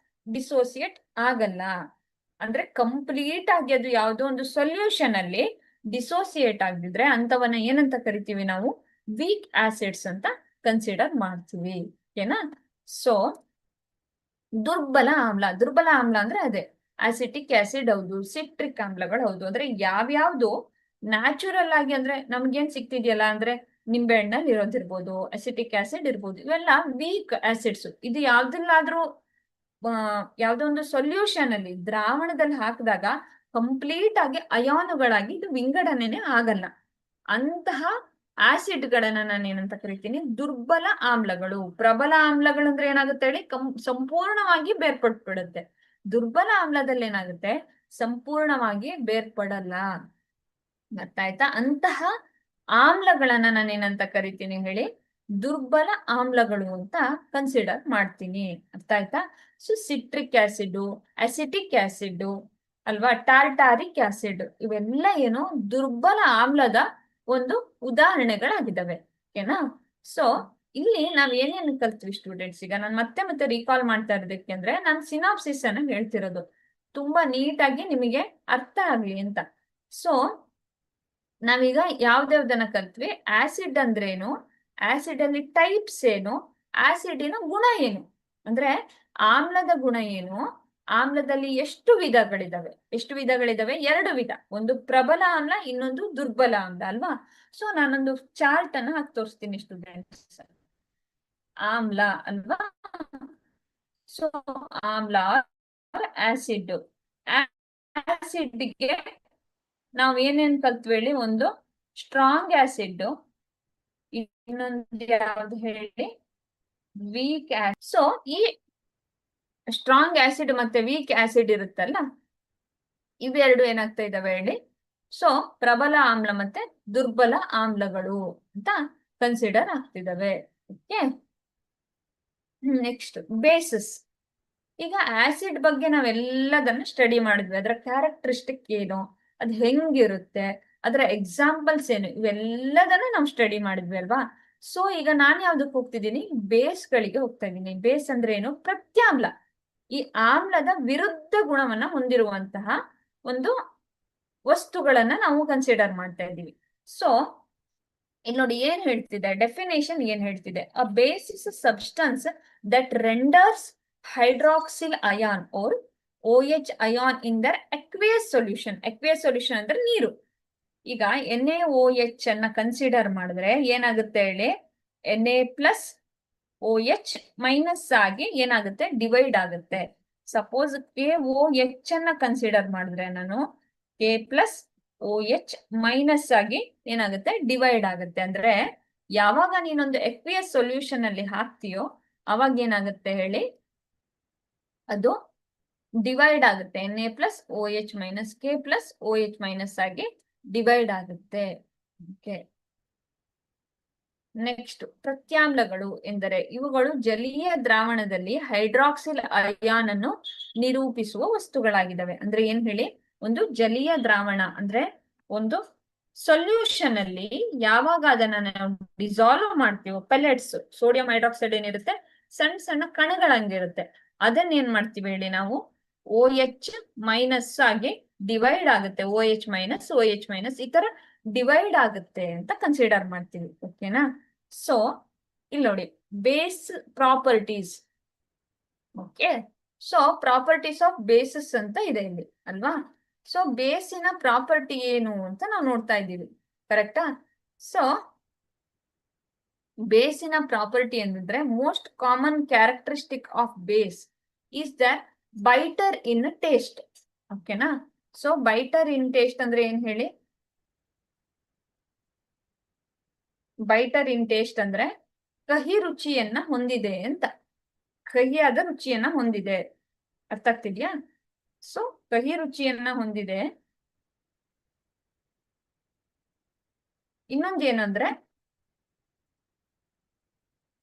ಡಿಸೋಸಿಯೇಟ್ ಆಗಲ್ಲ. ಅಂದ್ರೆ ಕಂಪ್ಲೀಟ್ ಆಗಿ ಅದು ಯಾವುದೋ ಒಂದು ಸೊಲ್ಯೂಷನ್ ಅಲ್ಲಿ ಡಿಸೋಸಿಯೇಟ್ ಆಗಿದ್ರೆ ಅಂತವನ್ನ ಏನಂತ ಕರಿತೀವಿ ನಾವು, ವೀಕ್ ಆಸಿಡ್ಸ್ ಅಂತ ಕನ್ಸಿಡರ್ ಮಾಡ್ತೀವಿ. ಓಕೆನಾ? ಸೊ ದುರ್ಬಲ ಆಮ್ಲ ಅಂದ್ರೆ ಅದೇ ಆಸಿಟಿಕ್ ಆಸಿಡ್ ಹೌದು, ಸಿಟ್ರಿಕ್ ಆಮ್ಲಗಳು ಹೌದು. ಅಂದ್ರೆ ಯಾವ್ಯಾವ್ದು ನ್ಯಾಚುರಲ್ ಆಗಿ, ಅಂದ್ರೆ ನಮ್ಗೇನ್ ಸಿಕ್ತಿದ್ಯಲ್ಲ, ಅಂದ್ರೆ ನಿಂಬೆ ಹಣ್ಣಲ್ಲಿ ಇರೋದಿರ್ಬೋದು, ಅಸಿಟಿಕ್ ಆಸಿಡ್ ಇರ್ಬೋದು, ಇವೆಲ್ಲ ವೀಕ್ ಆಸಿಡ್ಸ್. ಇದು ಯಾವ್ದಲ್ಲಾದ್ರೂ ಯಾವ್ದೋ ಒಂದು ಸೊಲ್ಯೂಷನ್ ಅಲ್ಲಿ, ದ್ರಾವಣದಲ್ಲಿ ಹಾಕಿದಾಗ ಕಂಪ್ಲೀಟ್ ಆಗಿ ಅಯಾನುಗಳಾಗಿ ಇದು ವಿಂಗಡಣೆನೆ ಆಗಲ್ಲ. ಅಂತಹ ಆಸಿಡ್ ಗಳನ್ನ ನಾನು ಏನಂತ ಕರಿತೀನಿ, ದುರ್ಬಲ ಆಮ್ಲಗಳು. ಪ್ರಬಲ ಆಮ್ಲಗಳು ಅಂದ್ರೆ ಏನಾಗುತ್ತೆ ಹೇಳಿ, ಸಂಪೂರ್ಣವಾಗಿ ಬೇರ್ಪಟ್ಬಿಡುತ್ತೆ. ದುರ್ಬಲ ಆಮ್ಲದಲ್ಲಿ ಏನಾಗುತ್ತೆ, ಸಂಪೂರ್ಣವಾಗಿ ಬೇರ್ಪಡಲ್ಲ. ಗೊತ್ತಾಯ್ತಾ? ಅಂತಹ ಆಮ್ಲಗಳನ್ನ ನಾನು ಏನಂತ ಕರಿತೀನಿ ಹೇಳಿ, ದುರ್ಬಲ ಆಮ್ಲಗಳು ಅಂತ ಕನ್ಸಿಡರ್ ಮಾಡ್ತೀನಿ. ಅರ್ಥ ಆಯ್ತಾ? So citric acid, acetic acid ಅಲ್ವಾ, ಟಾರ್ಟಾರಿಕ್ ಆಸಿಡ್, ಇವೆಲ್ಲ ಏನು ದುರ್ಬಲ ಆಮ್ಲದ ಒಂದು ಉದಾಹರಣೆಗಳಾಗಿದ್ದಾವೆ. ಓಕೆನಾ? ಸೊ ಇಲ್ಲಿ ನಾವ್ ಏನೇನು ಕಲ್ತ್ವಿ ಸ್ಟೂಡೆಂಟ್ಸ್, ಈಗ ನಾನು ಮತ್ತೆ ರೀಕಾಲ್ ಮಾಡ್ತಾ ಇರೋದಕ್ಕೆ ಅಂದ್ರೆ ನಾನು ಸಿನಾಪ್ಸಿಸ್ ಅನ್ನ ಹೇಳ್ತಿರೋದು, ತುಂಬಾ ನೀಟಾಗಿ ನಿಮಗೆ ಅರ್ಥ ಆಗ್ಲಿ ಅಂತ. ಸೊ ನಾವೀಗ ಯಾವ್ದಾವ್ದನ್ನ ಕಲ್ತ್ವಿ, ಆಸಿಡ್ ಅಂದ್ರೇನು, ಆಸಿಡ್ ಅಲ್ಲಿ ಟೈಪ್ಸ್ ಏನು, ಆಸಿಡಿನ ಗುಣ ಏನು, ಅಂದ್ರೆ ಆಮ್ಲದ ಗುಣ ಏನು, ಆಮ್ಲದಲ್ಲಿ ಎಷ್ಟು ವಿಧಗಳಿದಾವೆ, 2 ವಿಧ, ಒಂದು ಪ್ರಬಲ ಆಮ್ಲ, ಇನ್ನೊಂದು ದುರ್ಬಲ ಆಮ್ಲ ಅಲ್ವಾ. ಸೊ ನಾನೊಂದು ಚಾರ್ಟ್ ಅನ್ನ ಹಾಕಿ ತೋರಿಸ್ತೀನಿ ಸ್ಟೂಡೆಂಟ್ಸ್. ಆಮ್ಲ ಅಲ್ವಾ, ಸೊ ಆಮ್ಲ ಆಸಿಡ್. ಆಸಿಡ್ಗೆ ನಾವ್ ಏನೇನ್ ಕಲ್ತ್ವಿ ಹೇಳಿ, ಒಂದು ಸ್ಟ್ರಾಂಗ್ ಆಸಿಡ್, ಇನ್ನೊಂದು ಯಾವ್ದು ಹೇಳಿ, ವೀಕ್ ಆಸಿಡ್. ಸೊ ಈ ಸ್ಟ್ರಾಂಗ್ ಆಸಿಡ್ ಮತ್ತೆ ವೀಕ್ ಆಸಿಡ್ ಇರುತ್ತಲ್ಲ, ಇವೆರಡು ಏನಾಗ್ತಾ ಇದಾವೆ ಹೇಳಿ, ಸೊ ಪ್ರಬಲ ಆಮ್ಲ ಮತ್ತೆ ದುರ್ಬಲ ಆಮ್ಲಗಳು ಅಂತ ಕನ್ಸಿಡರ್ ಆಗ್ತಿದಾವೆ. Okay, next bases. ಈಗ ಆಸಿಡ್ ಬಗ್ಗೆ ನಾವೆಲ್ಲದನ್ನ ಸ್ಟಡಿ ಮಾಡಿದ್ವಿ, ಅದರ ಕ್ಯಾರೆಕ್ಟರಿಸ್ಟಿಕ್ ಏನು, ಅದು ಹೆಂಗಿರುತ್ತೆ, ಅದರ ಎಕ್ಸಾಂಪಲ್ಸ್ ಏನು, ಇವೆಲ್ಲದನ್ನ ನಾವು ಸ್ಟಡಿ ಮಾಡಿದ್ವಿ ಅಲ್ವಾ. ಸೊ ಈಗ ನಾನು ಯಾವ್ದಕ್ಕೆ ಹೋಗ್ತಿದ್ದೀನಿ, ಬೇಸ್ಗಳಿಗೆ ಹೋಗ್ತಾ ಇದ್ದೀನಿ. ಬೇಸ್ ಅಂದ್ರೆ ಏನು, ಪ್ರತ್ಯಾಮ್ಲ, ಈ ಆಮ್ಲದ ವಿರುದ್ಧ ಗುಣವನ್ನ ಹೊಂದಿರುವಂತಹ ಒಂದು ವಸ್ತುಗಳನ್ನ ನಾವು ಕನ್ಸಿಡರ್ ಮಾಡ್ತಾ ಇದ್ದೀವಿ. ಸೊ ಇಲ್ಲಿ ನೋಡಿ ಏನ್ ಹೇಳ್ತಿದೆ, ಡೆಫಿನೇಷನ್ ಏನ್ ಹೇಳ್ತಿದೆ, a base is a substance that renders hydroxyl ion or OH ion in their aqueous solution. Aqueous solution ಅಂದ್ರೆ ನೀರು. ಈಗ NaOH ಅನ್ನ ಕನ್ಸಿಡರ್ ಮಾಡಿದ್ರೆ ಏನಾಗುತ್ತೆ ಹೇಳಿ, Na ಪ್ಲಸ್ OH ಮೈನಸ್ ಆಗಿ ಏನಾಗುತ್ತೆ, ಡಿವೈಡ್ ಆಗುತ್ತೆ. ಸಪೋಸ್ KOH ಅನ್ನ ಕನ್ಸಿಡರ್ ಮಾಡಿದ್ರೆ ನಾನು K ಪ್ಲಸ್ OH ಮೈನಸ್ ಆಗಿ ಏನಾಗುತ್ತೆ, ಡಿವೈಡ್ ಆಗುತ್ತೆ. ಅಂದ್ರೆ ಯಾವಾಗ ನೀನೊಂದು ಅಕ್ವಿಯಸ್ ಸೊಲ್ಯೂಷನ್ ಅಲ್ಲಿ ಹಾಕ್ತೀಯೋ ಅವಾಗ ಏನಾಗುತ್ತೆ ಹೇಳಿ, ಅದು ಡಿವೈಡ್ ಆಗುತ್ತೆ. Na plus OH minus K plus OH minus ಆಗಿ ಡಿವೈಡ್ ಆಗುತ್ತೆ. ಓಕೆ, ನೆಕ್ಸ್ಟ್ ಪ್ರತ್ಯಾಮ್ಲಗಳು ಎಂದರೆ ಇವುಗಳು ಜಲೀಯ ದ್ರಾವಣದಲ್ಲಿ ಹೈಡ್ರಾಕ್ಸಿಲ್ ಅಯಾನ್ ಅನ್ನು ನಿರೂಪಿಸುವ ವಸ್ತುಗಳಾಗಿದ್ದಾವೆ. ಅಂದ್ರೆ ಏನ್ ಹೇಳಿ, ಒಂದು ಜಲೀಯ ದ್ರಾವಣ ಅಂದ್ರೆ ಒಂದು ಸೊಲ್ಯೂಷನ್ ಅಲ್ಲಿ ಯಾವಾಗ ಅದನ್ನ ನಾವು ಡಿಸಾಲ್ವ್ ಮಾಡ್ತೀವೋ, ಪೆಲೆಟ್ಸ್, ಸೋಡಿಯಂ ಹೈಡ್ರಾಕ್ಸೈಡ್ ಏನಿರುತ್ತೆ, ಸಣ್ಣ ಸಣ್ಣ ಕಣಗಳಂಗಿರುತ್ತೆ, ಅದನ್ನ ಏನ್ ಮಾಡ್ತೀವಿ ಹೇಳಿ ನಾವು OH ಮೈನಸ್ ಆಗಿ ಡಿವೈಡ್ ಆಗುತ್ತೆ, OH- ಈ ತರ ಡಿವೈಡ್ ಆಗುತ್ತೆ ಅಂತ ಕನ್ಸಿಡರ್ ಮಾಡ್ತೀವಿ. ಓಕೆನಾ? ಸೊ ಇಲ್ಲಿ ನೋಡಿ, base properties. Okay, so properties of basis ಅಂತ ಇದೆ ಇಲ್ಲಿ ಅಲ್ವಾ? ಸೊ ಬೇಸಿನ ಪ್ರಾಪರ್ಟಿ ಏನು ಅಂತ ನಾವು ನೋಡ್ತಾ ಇದ್ದೀವಿ, ಕರೆಕ್ಟಾ? ಸೊ ಬೇಸಿನ ಪ್ರಾಪರ್ಟಿ ಅಂದ್ರೆ most common characteristic of base is that bitter in taste. ಓಕೆನಾ? ಸೊ ಬೈಟರ್ ಇನ್ ಟೇಸ್ಟ್ ಅಂದ್ರೆ ಏನ್ ಹೇಳಿ? ಬೈಟರ್ ಇನ್ ಟೇಸ್ಟ್ ಅಂದ್ರೆ ಕಹಿ ರುಚಿಯನ್ನ ಹೊಂದಿದೆ ಅಂತ, ಕಹಿಯಾದ ರುಚಿಯನ್ನ ಹೊಂದಿದೆ. ಅರ್ಥ ಆಗ್ತಿದ್ಯಾ? ಸೊ ಕಹಿ ರುಚಿಯನ್ನ ಹೊಂದಿದೆ. ಇನ್ನೊಂದೇನಂದ್ರೆ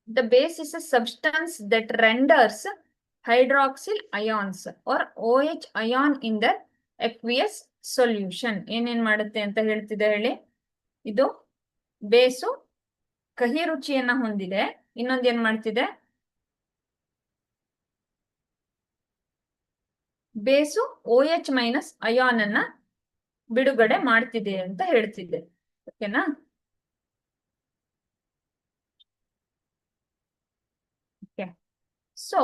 the base is a substance that renders hydroxyl ions or OH ion in the aqueous solution. ಏನೇನ್ ಮಾಡುತ್ತೆ ಅಂತ ಹೇಳ್ತಿದೆ ಹೇಳಿ? ಇದು ಬೇಸು ಕಹಿ ರುಚಿಯನ್ನ ಹೊಂದಿದೆ. ಇನ್ನೊಂದೇನ್ ಮಾಡ್ತಿದೆ? ಬೇಸು OH- ಅಯಾನ್ ಅನ್ನ ಬಿಡುಗಡೆ ಮಾಡ್ತಿದೆ ಅಂತ ಹೇಳ್ತಿದ್ದೆ. ಓಕೆನಾ? ಓಕೆ, ಸೊ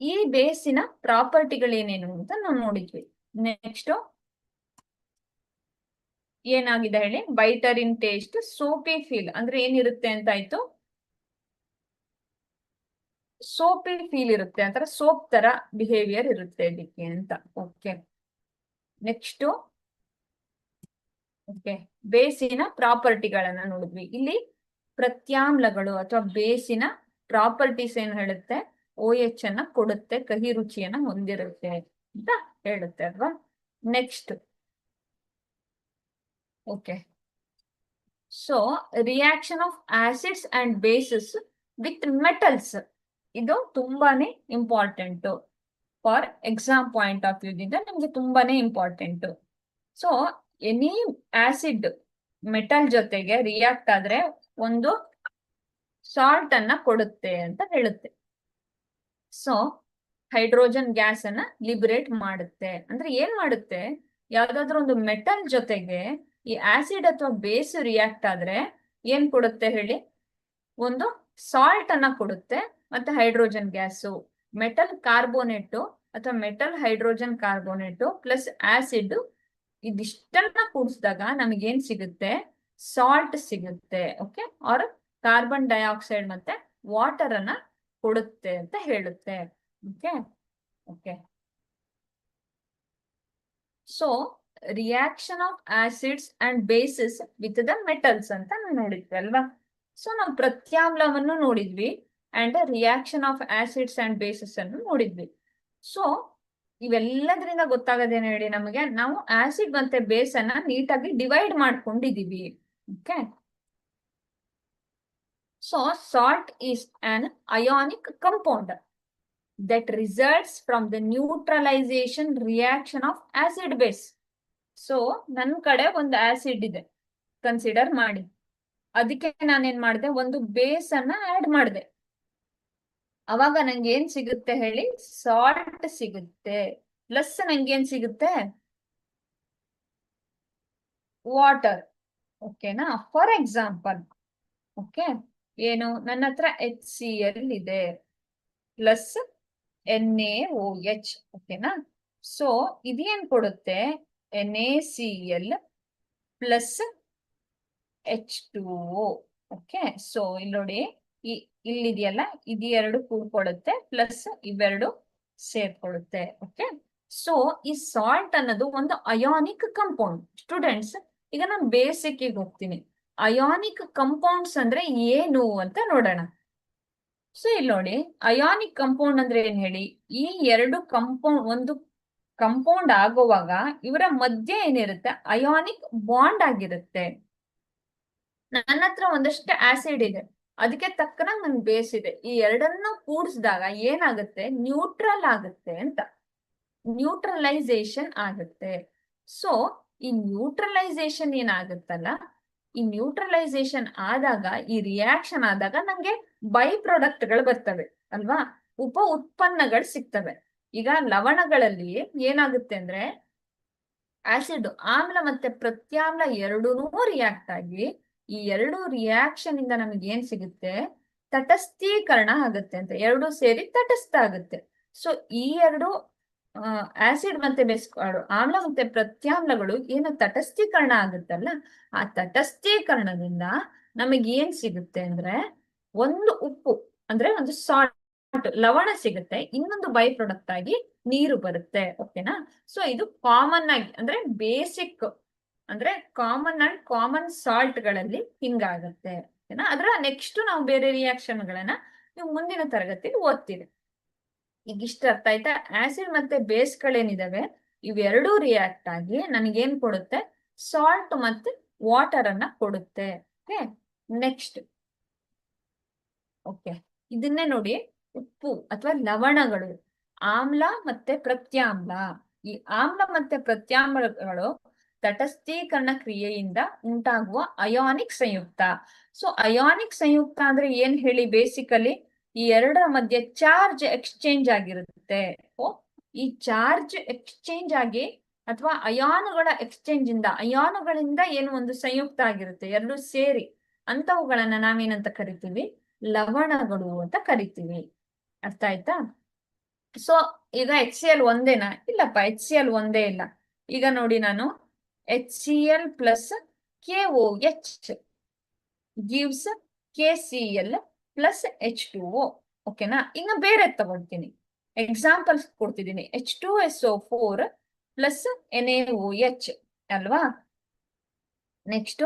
ಈ ಬೇಸಿನ ಪ್ರಾಪರ್ಟಿಗಳೇನೇನು ಅಂತ ನಾವು ನೋಡಿದ್ವಿ. ನೆಕ್ಸ್ಟ್ ಏನಾಗಿದೆ ಹೇಳಿ? ಬೈಟರ್ ಇನ್ ಟೇಸ್ಟ್, ಸೋಪಿ ಫೀಲ್ ಅಂದ್ರೆ ಏನಿರುತ್ತೆ ಅಂತ ಆಯ್ತು? ಸೋಪಿ ಫೀಲ್ ಇರುತ್ತೆ, ಅಂತರ ಸೋಪ್ ತರ ಬಿಹೇವಿಯರ್ ಇರುತ್ತೆ ಇದಕ್ಕೆ ಅಂತ. ಓಕೆ, ನೆಕ್ಸ್ಟ್ ಓಕೆ, ಬೇಸಿನ ಪ್ರಾಪರ್ಟಿಗಳನ್ನ ನೋಡಿದ್ವಿ. ಇಲ್ಲಿ ಪ್ರತ್ಯಾಮ್ಲಗಳು ಅಥವಾ ಬೇಸಿನ ಪ್ರಾಪರ್ಟೀಸ್ ಏನ್ ಹೇಳುತ್ತೆ? OH ಅನ್ನ ಕೊಡುತ್ತೆ, ಕಹಿ ರುಚಿಯನ್ನ ಹೊಂದಿರುತ್ತೆ ಅಂತ ಹೇಳುತ್ತೆ ಅಲ್ವಾ? Next okay, so reaction of acids and bases with metals, ಇದು ತುಂಬಾನೇ important for exam point of view ದಿಂದ ನಮ್ಗೆ ತುಂಬಾನೇ important. So any acid metal ಜೊತೆಗೆ ರಿಯಾಕ್ಟ್ ಆದ್ರೆ ಒಂದು ಸಾಲ್ಟ್ ಅನ್ನ ಕೊಡುತ್ತೆ ಅಂತ ಹೇಳುತ್ತೆ. ಸೊ ಹೈಡ್ರೋಜನ್ ಗ್ಯಾಸ್ ಅನ್ನ ಲಿಬರೇಟ್ ಮಾಡುತ್ತೆ. ಅಂದ್ರೆ ಏನ್ ಮಾಡುತ್ತೆ? ಯಾವ್ದಾದ್ರು ಒಂದು ಮೆಟಲ್ ಜೊತೆಗೆ ಈ ಆಸಿಡ್ ಅಥವಾ ಬೇಸ್ ರಿಯಾಕ್ಟ್ ಆದ್ರೆ ಏನ್ ಕೊಡುತ್ತೆ ಹೇಳಿ? ಒಂದು ಸಾಲ್ಟ್ ಅನ್ನ ಕೊಡುತ್ತೆ, ಮತ್ತೆ ಹೈಡ್ರೋಜನ್ ಗ್ಯಾಸು, ಮೆಟಲ್ ಕಾರ್ಬೋನೇಟು ಅಥವಾ metal hydrogen carbonate plus acid, ಇದಿಷ್ಟನ್ನ ಕೂಡಿಸಿದಾಗ ನಮಗೇನ್ ಸಿಗುತ್ತೆ? ಸಾಲ್ಟ್ ಸಿಗುತ್ತೆ. ಓಕೆ, ಆರ್ ಕಾರ್ಬನ್ ಡೈಆಕ್ಸೈಡ್ ಮತ್ತೆ ವಾಟರ್ ಅನ್ನ ಕೊಡುತ್ತೆ ಅಂತ ಹೇಳುತ್ತೆ. Okay okay, so reaction of acids and bases with the metals ಅಂತ ನಾವು ನೋಡಿದ್ವಿ ಅಲ್ವಾ? ಸೊ ನಾವು ಪ್ರತ್ಯಾಮ್ಲವನ್ನು ನೋಡಿದ್ವಿ and reaction of acids and bases ಅನ್ನು ನೋಡಿದ್ವಿ. ಸೊ ಇವೆಲ್ಲದರಿಂದ ಗೊತ್ತಾಗದೇನು ಹೇಳಿ ನಮಗೆ? ನಾವು ಆಸಿಡ್ ಮತ್ತೆ ಬೇಸ್ ಅನ್ನ ನೀಟಾಗಿ ಡಿವೈಡ್ ಮಾಡ್ಕೊಂಡಿದೀವಿ. Okay, so salt is an ionic compound that results from the neutralization reaction of acid base. So ನನ್ನ ಕಡೆ ಒಂದು ಆಸಿಡ್ ಇದೆ ಕನ್ಸಿಡರ್ ಮಾಡಿ, ಅದಕ್ಕೆ ನಾನೇನ್ ಮಾಡಿದೆ? ಒಂದು ಬೇಸ್ ಅನ್ನ ಆಡ್ ಮಾಡಿದೆ. ಅವಾಗ ನಂಗೆ ಏನ್ ಸಿಗುತ್ತೆ ಹೇಳಿ? ಸಾಲ್ಟ್ ಸಿಗುತ್ತೆ. ಪ್ಲಸ್ ನಂಗೆ ಏನ್ ಸಿಗುತ್ತೆ? ವಾಟರ್. ಓಕೆನಾ? ಫಾರ್ ಎಕ್ಸಾಂಪಲ್, ಓಕೆ, ಏನು ನನ್ನ ಹತ್ರ HCl ಇದೆ ಪ್ಲಸ್ NaOH. ಓಕೆನಾ? ಸೊ ಇದೇನ್ ಕೊಡುತ್ತೆ? NaCl plus H2O. Okay, so ಇಲ್ಲಿ ನೋಡಿ, ಇಲ್ಲಿದೆಯಲ್ಲ, ಇದು ಎರಡು ಕೂಡ್ಕೊಳ್ಳುತ್ತೆ ಪ್ಲಸ್ ಇವೆರಡು ಸೇರ್ಕೊಳ್ಳುತ್ತೆ. ಓಕೆ, ಸೊ ಈ ಸಾಲ್ಟ್ ಅನ್ನೋದು ಒಂದು ಅಯಾನಿಕ್ ಕಂಪೌಂಡ್. ಸ್ಟೂಡೆಂಟ್ಸ್, ಈಗ ನಾನು ಬೇಸಿಕ್ ಹೋಗ್ತೀನಿ. ಅಯಾನಿಕ್ ಕಂಪೌಂಡ್ಸ್ ಅಂದ್ರೆ ಏನು ಅಂತ ನೋಡೋಣ. ಸೊ ಇಲ್ಲಿ ನೋಡಿ, ಅಯಾನಿಕ್ ಕಂಪೌಂಡ್ ಅಂದ್ರೆ ಏನ್ ಹೇಳಿ? ಈ ಎರಡು ಕಂಪೌಂಡ್ ಒಂದು ಕಂಪೌಂಡ್ ಆಗುವಾಗ ಇವರ ಮಧ್ಯೆ ಏನಿರುತ್ತೆ? ಅಯಾನಿಕ್ ಬಾಂಡ್ ಆಗಿರುತ್ತೆ. ನನ್ನ ಹತ್ರ ಒಂದಷ್ಟು ಆಸಿಡ್ ಇದೆ, ಅದಕ್ಕೆ ತಕ್ಕನಾಗ ನನ್ ಬೇಸ್ ಇದೆ. ಈ ಎರಡನ್ನು ಕೂಡಿಸಿದಾಗ ಏನಾಗುತ್ತೆ? ನ್ಯೂಟ್ರಲ್ ಆಗುತ್ತೆ ಅಂತ, ನ್ಯೂಟ್ರಲೈಸೇಷನ್ ಆಗುತ್ತೆ. ಸೊ ಈ ನ್ಯೂಟ್ರಲೈಸೇಷನ್ ಏನಾಗುತ್ತಲ್ಲ, ಈ ನ್ಯೂಟ್ರಲೈಸೇಷನ್ ಆದಾಗ, ಈ ರಿಯಾಕ್ಷನ್ ಆದಾಗ ನಂಗೆ ಬೈ ಪ್ರಾಡಕ್ಟ್ ಗಳು ಬರ್ತವೆ ಅಲ್ವಾ? ಉಪ ಉತ್ಪನ್ನಗಳು ಸಿಗ್ತವೆ. ಈಗ ಲವಣಗಳಲ್ಲಿ ಏನಾಗುತ್ತೆ ಅಂದ್ರೆ ಆಸಿಡ್ ಆಮ್ಲ ಮತ್ತೆ ಪ್ರತ್ಯಾಮ್ಲ ಎರಡೂ ರಿಯಾಕ್ಟ್ ಆಗಿ ಈ ಎರಡು ರಿಯಾಕ್ಷನ್ ಇಂದ ನಮಗೆ ಏನ್ ಸಿಗುತ್ತೆ, ತಟಸ್ಥೀಕರಣ ಆಗುತ್ತೆ ಅಂತ, ಎರಡು ಸೇರಿ ತಟಸ್ಥ ಆಗುತ್ತೆ. ಸೊ ಈ ಎರಡು ಆಸಿಡ್ ಮತ್ತೆ ಬೇಸ್ಗಳು ಆಮ್ಲ ಮತ್ತೆ ಪ್ರತ್ಯಾಮ್ಲಗಳು ಏನು ತಟಸ್ಥೀಕರಣ ಆಗುತ್ತಲ್ಲ, ಆ ತಟಸ್ಥೀಕರಣದಿಂದ ನಮಗೆ ಏನ್ ಸಿಗುತ್ತೆ ಅಂದ್ರೆ ಒಂದು ಉಪ್ಪು ಅಂದ್ರೆ ಒಂದು ಸಾಲ್ಟ್ ಲವಣ ಸಿಗುತ್ತೆ, ಇನ್ನೊಂದು ಬೈ ಪ್ರಾಡಕ್ಟ್ ಆಗಿ ನೀರು ಬರುತ್ತೆ. ಓಕೆನಾ? ಸೊ ಇದು ಕಾಮನ್ ಆಗಿ ಅಂದ್ರೆ ಬೇಸಿಕ್ ಅಂದ್ರೆ ಕಾಮನ್ ಅಂಡ್ ಕಾಮನ್ ಸಾಲ್ಟ್ ಗಳಲ್ಲಿ ಹಿಂಗಾಗತ್ತೆ. ಓಕೆನಾ? ಅದರ ನೆಕ್ಸ್ಟ್ ನಾವು ಬೇರೆ ರಿಯಾಕ್ಷನ್ ಗಳನ್ನ ನೀವು ಮುಂದಿನ ತರಗತಿಯಲ್ಲಿ ಓದ್ತೀರಿ. ಈಗ ಇಷ್ಟ ಅರ್ಥ ಆಯ್ತಾ? ಆಸಿಡ್ ಮತ್ತೆ ಬೇಸ್ಗಳೇನಿದಾವೆ ಇವೆರಡೂ ರಿಯಾಕ್ಟ್ ಆಗಿ ನನಗೇನ್ ಕೊಡುತ್ತೆ, ಸಾಲ್ಟ್ ಮತ್ತೆ ವಾಟರ್ ಅನ್ನ ಕೊಡುತ್ತೆ. ಓಕೆ, ನೆಕ್ಸ್ಟ್ ಓಕೆ ಇದನ್ನೇ ನೋಡಿ, ಉಪ್ಪು ಅಥವಾ ಲವಣಗಳು, ಆಮ್ಲ ಮತ್ತೆ ಪ್ರತ್ಯಾಮ್ಲ. ಈ ಆಮ್ಲ ಮತ್ತೆ ಪ್ರತ್ಯಾಮ್ಲಗಳು ತಟಸ್ಥೀಕರಣ ಕ್ರಿಯೆಯಿಂದ ಉಂಟಾಗುವ ಅಯಾನಿಕ್ ಸಂಯುಕ್ತ. ಸೊ ಅಯಾನಿಕ್ ಸಂಯುಕ್ತ ಅಂದ್ರೆ ಏನ್ ಹೇಳಿ, ಬೇಸಿಕಲಿ ಈ ಎರಡರ ಮಧ್ಯೆ ಚಾರ್ಜ್ ಎಕ್ಸ್ಚೇಂಜ್ ಆಗಿರುತ್ತೆ. ಈ ಚಾರ್ಜ್ ಎಕ್ಸ್ಚೇಂಜ್ ಆಗಿ ಅಥವಾ ಅಯಾನುಗಳ ಎಕ್ಸ್ಚೇಂಜ್ ಇಂದ, ಅಯಾನುಗಳಿಂದ ಏನು ಒಂದು ಸಂಯುಕ್ತ ಆಗಿರುತ್ತೆ ಎರಡು ಸೇರಿ, ಅಂತವುಗಳನ್ನ ನಾವೇನಂತ ಕರಿತೀವಿ, ಲವಣಗಳು ಅಂತ ಕರಿತೀವಿ. ಅರ್ಥ ಆಯ್ತಾ? ಸೊ ಈಗ HCl ಒಂದೇನಾ? ಇಲ್ಲಪ್ಪ, HCl ಒಂದೇ ಇಲ್ಲ. ಈಗ ನೋಡಿ, ನಾನು HCl plus KOH gives KCl plus H2O. ಓಕೆನಾ? ಇನ್ನು ಬೇರೆ ತಗೊಳ್ತೀನಿ, ಎಕ್ಸಾಂಪಲ್ಸ್ ಕೊಡ್ತಿದ್ದೀನಿ. H2SO4 ಪ್ಲಸ್ NaOH ಅಲ್ವಾ? Next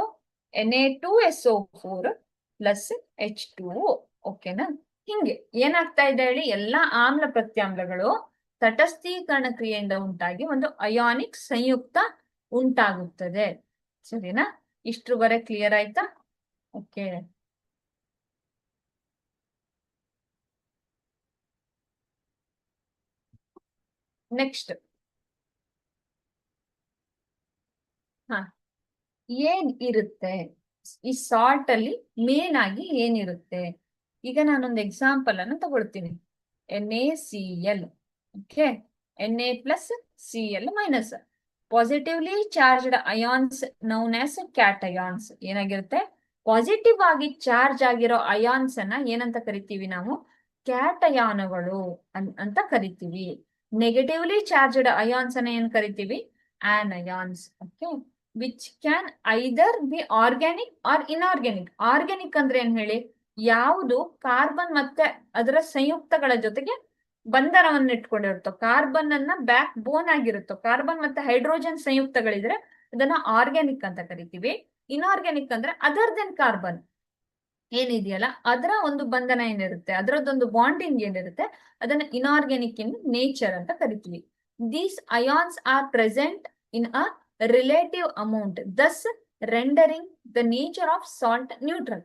Na2SO4 plus H2O. ಓಕೆನಾ? ಹಿಂಗೆ ಏನಾಗ್ತಾ ಇದೆ ಹೇಳಿ, ಎಲ್ಲಾ ಆಮ್ಲ ಪ್ರತ್ಯಾಮ್ಲಗಳು ತಟಸ್ಥೀಕರಣ ಕ್ರಿಯೆಯಿಂದ ಉಂಟಾಗಿ ಒಂದು ಅಯಾನಿಕ್ ಸಂಯುಕ್ತ ಉಂಟಾಗುತ್ತದೆ. ಸರಿನಾ? ಇಷ್ಟರವರೆ ಕ್ಲಿಯರ್ ಆಯ್ತಾ? ಓಕೆ, ನೆಕ್ಸ್ಟ್ ಏನ್ ಇರುತ್ತೆ ಈ ಸಾಲ್ಟ್ ಅಲ್ಲಿ, ಮೇನ್ ಆಗಿ ಏನಿರುತ್ತೆ? ಈಗ ನಾನೊಂದು ಎಕ್ಸಾಂಪಲ್ ಅನ್ನು ತಗೊಳ್ತೀನಿ. NaCl. Okay, Na plus Cl minus. Positively charged ions known as cations. ಏನಾಗಿರುತ್ತೆ, ಪಾಸಿಟಿವ್ ಆಗಿ ಚಾರ್ಜ್ ಆಗಿರೋ ಅಯಾನ್ಸ್ ಅನ್ನ ಏನಂತ ಕರಿತೀವಿ ನಾವು, ಕ್ಯಾಟಯಾನುಗಳು ಅಂತ ಕರಿತೀವಿ. ನೆಗೆಟಿವ್ಲಿ ಚಾರ್ಜ್ಡ್ ಅಯಾನ್ಸ್ ಅನ್ನ ಏನ್ ಕರಿತೀವಿ, anions. Okay, which can either be organic or inorganic. Organic ಅಂದ್ರೆ ಏನ್ ಹೇಳಿ, ಯಾವುದು ಕಾರ್ಬನ್ ಮತ್ತೆ ಅದರ ಸಂಯುಕ್ತಗಳ ಜೊತೆಗೆ ಬಂಧನವನ್ನು ಇಟ್ಕೊಂಡಿರುತ್ತೋ, ಕಾರ್ಬನ್ ಅನ್ನ ಬ್ಯಾಕ್ ಬೋನ್ ಆಗಿರುತ್ತೋ, ಕಾರ್ಬನ್ ಮತ್ತೆ ಹೈಡ್ರೋಜನ್ ಸಂಯುಕ್ತಗಳಿದ್ರೆ ಅದನ್ನ ಆರ್ಗ್ಯಾನಿಕ್ ಅಂತ ಕರಿತೀವಿ. ಇನ್ಆರ್ಗ್ಯಾನಿಕ್ ಅಂದ್ರೆ ಅದರ್ ದೆನ್ ಕಾರ್ಬನ್ ಏನಿದೆಯಲ್ಲ ಅದರ ಒಂದು ಬಂಧನ ಏನಿರುತ್ತೆ, ಅದರದ್ದೊಂದು ಬಾಂಡಿಂಗ್ ಏನಿರುತ್ತೆ, ಅದನ್ನ ಇನ್ಆರ್ಗ್ಯಾನಿಕ್ ಇನ್ ನೇಚರ್ ಅಂತ ಕರಿತೀವಿ. These ions are present in a relative amount, thus rendering the nature of salt neutral.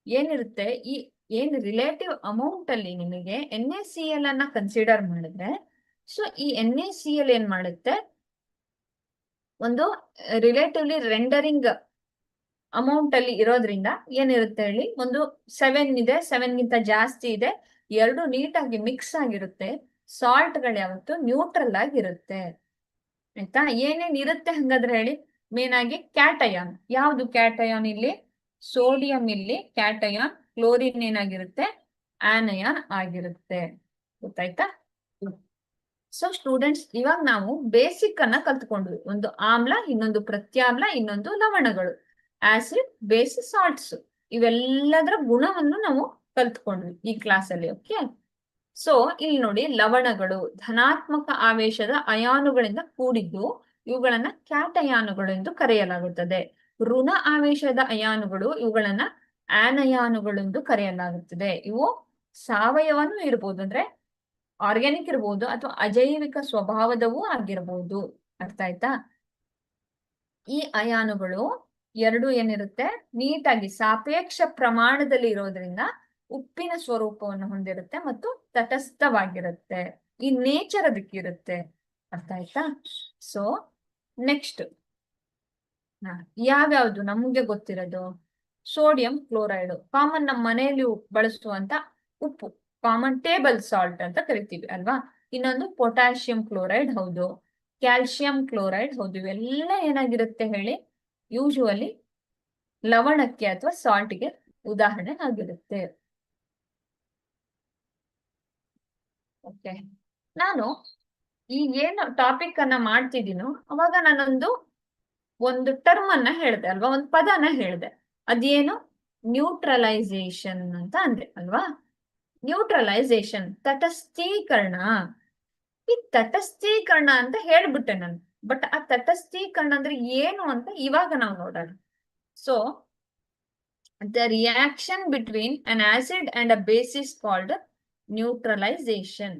ಏನಿರುತ್ತೆ, ಈ ಏನ್ ರಿಲೇಟಿವ್ ಅಮೌಂಟ್ ಅಲ್ಲಿ ನಿಮಗೆ NaCl ಅನ್ನ ಕನ್ಸಿಡರ್ ಮಾಡಿದ್ರೆ, ಸೊ ಈ NaCl ಏನ್ ಮಾಡುತ್ತೆ, ಒಂದು ರಿಲೇಟಿವ್ಲಿ ರೆಂಡರಿಂಗ್ ಅಮೌಂಟ್ ಅಲ್ಲಿ ಇರೋದ್ರಿಂದ ಏನಿರುತ್ತೆ ಹೇಳಿ, ಒಂದು 7 ಇದೆ, 7 ಗಿಂತ ಜಾಸ್ತಿ ಇದೆ, ಎರಡು ನೀಟಾಗಿ ಮಿಕ್ಸ್ ಆಗಿರುತ್ತೆ. ಸಾಲ್ಟ್ ಗಳು ಯಾವತ್ತು ನ್ಯೂಟ್ರಲ್ ಆಗಿರುತ್ತೆ. ಆಯ್ತಾ? ಏನೇನ್ ಇರುತ್ತೆ ಹಂಗಾದ್ರೆ ಹೇಳಿ, ಮೇನ್ ಆಗಿ ಕ್ಯಾಟಯಾನ್. ಯಾವ್ದು ಕ್ಯಾಟಯಾನ್ ಇಲ್ಲಿ? ಸೋಡಿಯಂ ಇಲ್ಲಿ ಕ್ಯಾಟಯಾನ್, ಕ್ಲೋರಿನ್ ಏನಾಗಿರುತ್ತೆ, ಆನಯಾನ್ ಆಗಿರುತ್ತೆ. ಗೊತ್ತಾಯ್ತಾ? ಸೊ ಸ್ಟೂಡೆಂಟ್ಸ್, ಇವಾಗ ನಾವು ಬೇಸಿಕ್ ಅನ್ನ ಕಲ್ತ್ಕೊಂಡ್ವಿ. ಒಂದು ಆಮ್ಲ, ಇನ್ನೊಂದು ಪ್ರತ್ಯಾಮ್ಲ, ಇನ್ನೊಂದು ಲವಣಗಳು, ಆಸಿಡ್, ಬೇಸ್, ಸಾಲ್ಟ್ಸ್, ಇವೆಲ್ಲದರ ಗುಣವನ್ನು ನಾವು ಕಲ್ತ್ಕೊಂಡ್ವಿ ಈ ಕ್ಲಾಸ್ ಅಲ್ಲಿ. ಓಕೆ, ಸೊ ಇಲ್ಲಿ ನೋಡಿ, ಲವಣಗಳು ಧನಾತ್ಮಕ ಆವೇಶದ ಅಯಾನುಗಳಿಂದ ಕೂಡಿದ್ದು ಇವುಗಳನ್ನ ಕ್ಯಾಟಯಾನುಗಳು ಎಂದು ಕರೆಯಲಾಗುತ್ತದೆ. ಋಣ ಆವೇಶದ ಅಯಾನುಗಳು ಇವುಗಳನ್ನ ಆನಯಾನುಗಳು ಎಂದು ಕರೆಯಲಾಗುತ್ತದೆ. ಇವು ಸಾವಯವನು ಇರ್ಬೋದು, ಅಂದ್ರೆ ಆರ್ಗ್ಯಾನಿಕ್ ಇರ್ಬೋದು, ಅಥವಾ ಅಜೈವಿಕ ಸ್ವಭಾವದವೂ ಆಗಿರಬಹುದು. ಅರ್ಥ ಆಯ್ತಾ? ಈ ಅಯಾನುಗಳು ಎರಡು ಏನಿರುತ್ತೆ, ನೀಟಾಗಿ ಸಾಪೇಕ್ಷ ಪ್ರಮಾಣದಲ್ಲಿ ಇರೋದ್ರಿಂದ ಉಪ್ಪಿನ ಸ್ವರೂಪವನ್ನು ಹೊಂದಿರುತ್ತೆ ಮತ್ತು ತಟಸ್ಥವಾಗಿರುತ್ತೆ. ಈ ನೇಚರ್ ಅದಕ್ಕಿರುತ್ತೆ. ಅರ್ಥ ಆಯ್ತಾ? ಸೊ ನೆಕ್ಸ್ಟ್ ಯಾವ್ಯಾವ್ದು ನಮ್ಗೆ ಗೊತ್ತಿರೋದು, ಸೋಡಿಯಂ ಕ್ಲೋರೈಡ್ ಕಾಮನ್, ನಮ್ಮ ಮನೆಯಲ್ಲಿ ಬಳಸುವಂತ ಉಪ್ಪು, ಕಾಮನ್ ಟೇಬಲ್ ಸಾಲ್ಟ್ ಅಂತ ಕರಿತೀವಿ ಅಲ್ವಾ. ಇನ್ನೊಂದು ಪೊಟ್ಯಾಷಿಯಂ ಕ್ಲೋರೈಡ್ ಹೌದು, ಕ್ಯಾಲ್ಸಿಯಂ ಕ್ಲೋರೈಡ್ ಹೌದು. ಇವೆಲ್ಲ ಏನಾಗಿರುತ್ತೆ ಹೇಳಿ, ಯೂಶುವಲಿ ಲವಣಕ್ಕೆ ಅಥವಾ ಸಾಲ್ಟ್ಗೆ ಉದಾಹರಣೆ ಆಗಿರುತ್ತೆ. ಓಕೆ, ನಾನು ಈಗ ಏನು ಟಾಪಿಕ್ ಅನ್ನ ಮಾಡ್ತಿದ್ದೀನೋ ಅವಾಗ ಒಂದು ಟರ್ಮ್ ಅನ್ನ ಹೇಳ್ದೆ ಅಲ್ವಾ, ಒಂದು ಪದನ ಹೇಳ್ದೆ. ಅದೇನು? ನ್ಯೂಟ್ರಲೈಸೇಷನ್ ಅಂತ ಅಂದೆ ಅಲ್ವಾ. ನ್ಯೂಟ್ರಲೈಸೇಷನ್, ತಟಸ್ಥೀಕರಣ. ಈ ತಟಸ್ಥೀಕರಣ ಅಂತ ಹೇಳ್ಬಿಟ್ಟೆ ನಾನು. ಬಟ್ ಆ ತಟಸ್ಥೀಕರಣ ಅಂದ್ರೆ ಏನು ಅಂತ ಇವಾಗ ನಾವು ನೋಡೋಣ. So the reaction between an acid and a base is called neutralization.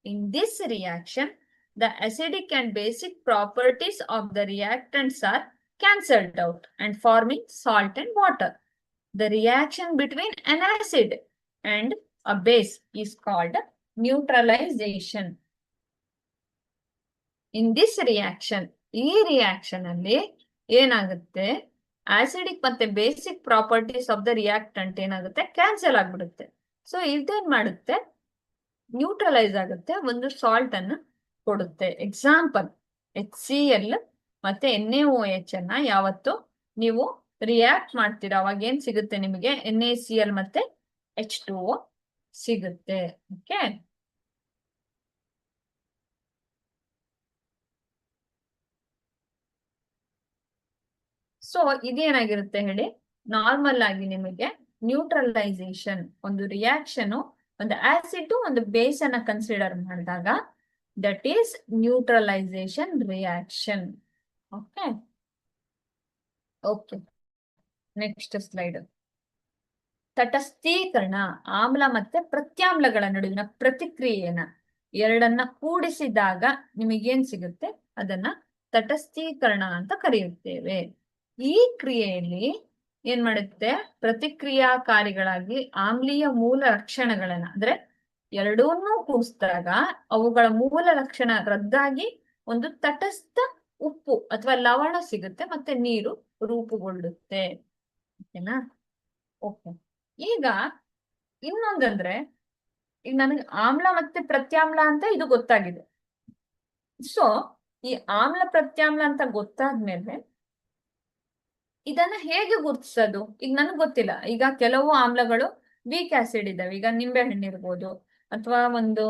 In this reaction, the acidic and basic properties of the reactants are cancelled out and forming salt and water. The reaction between an acid and a base is called neutralization. In this reaction, ಈ reaction ಅಲ್ಲಿ ಏನಾಗುತ್ತೆ, acidic ಮತ್ತೆ basic properties of the reactant ಏನಾಗುತ್ತೆ, cancel ಆಗ್ಬಿಡುತ್ತೆ. So ಇದೇನ್ ಮಾಡುತ್ತೆ, neutralise ಆಗುತ್ತೆ, ಒಂದು ಸಾಲ್ಟ್ ಅನ್ನ ಕೊಡುತ್ತೆ. ಎಕ್ಸಾಂಪಲ್, HCl ಮತ್ತೆ NaOH ಅನ್ನ ಯಾವತ್ತು ನೀವು ರಿಯಾಕ್ಟ್ ಮಾಡ್ತೀರಾ ಅವಾಗ ಏನ್ ಸಿಗುತ್ತೆ ನಿಮಗೆ, NaCl ಮತ್ತೆ H2O ಸಿಗುತ್ತೆ. ಓಕೆ, ಸೊ ಇದೇನಾಗಿರುತ್ತೆ ಹೇಳಿ, ನಾರ್ಮಲ್ ಆಗಿ ನಿಮಗೆ ನ್ಯೂಟ್ರಲೈಸೇಷನ್, ಒಂದು ರಿಯಾಕ್ಷನ್, ಒಂದು ಆಸಿಡ್ ಒಂದು ಬೇಸ್ ಅನ್ನ ಕನ್ಸಿಡರ್ ಮಾಡಿದಾಗ that is neutralization reaction. Okay okay, next slide. ತಟಸ್ಥೀಕರಣ, ಆಮ್ಲ ಮತ್ತೆ ಪ್ರತ್ಯಾಮ್ಲಗಳ ನಡುವಿನ ಪ್ರತಿಕ್ರಿಯೆಯನ್ನ ಎರಡನ್ನ ಕೂಡಿಸಿದಾಗ ನಿಮಗೇನ್ ಸಿಗುತ್ತೆ, ಅದನ್ನ ತಟಸ್ಥೀಕರಣ ಅಂತ ಕರೆಯುತ್ತೇವೆ. ಈ ಕ್ರಿಯೆಯಲ್ಲಿ ಏನ್ ಮಾಡುತ್ತೆ, ಪ್ರತಿಕ್ರಿಯಾಕಾರಿಗಳಾಗಿ ಆಮ್ಲೀಯ ಮೂಲ ಲಕ್ಷಣಗಳನ್ನ, ಅಂದ್ರೆ ಎರಡನ್ನೂ ಕೂಡಿಸಿದಾಗ ಅವುಗಳ ಮೂಲ ಲಕ್ಷಣ ರದ್ದಾಗಿ ಒಂದು ತಟಸ್ಥ ಉಪ್ಪು ಅಥವಾ ಲವಣ ಸಿಗುತ್ತೆ, ಮತ್ತೆ ನೀರು ರೂಪುಗೊಳ್ಳುತ್ತೆ. ಓಕೆನಾ? ಓಕೆ, ಈಗ ಇನ್ನೊಂದಂದ್ರೆ, ಈಗ ನನಗೆ ಆಮ್ಲ ಮತ್ತೆ ಪ್ರತ್ಯಾಮ್ಲ ಅಂತ ಇದು ಗೊತ್ತಾಗಿದೆ. ಸೊ ಈ ಆಮ್ಲ ಪ್ರತ್ಯಾಮ್ಲ ಅಂತ ಗೊತ್ತಾದ್ಮೇಲೆ ಇದನ್ನ ಹೇಗೆ ಗುರುತಿಸೋದು? ಈಗ ನನಗೆ ಗೊತ್ತಿಲ್ಲ. ಈಗ ಕೆಲವು ಆಮ್ಲಗಳು ವೀಕ್ ಆಸಿಡ್ ಇದಾವೆ, ಈಗ ನಿಂಬೆ ಹಣ್ಣು ಇರ್ಬೋದು, ಅಥವಾ ಒಂದು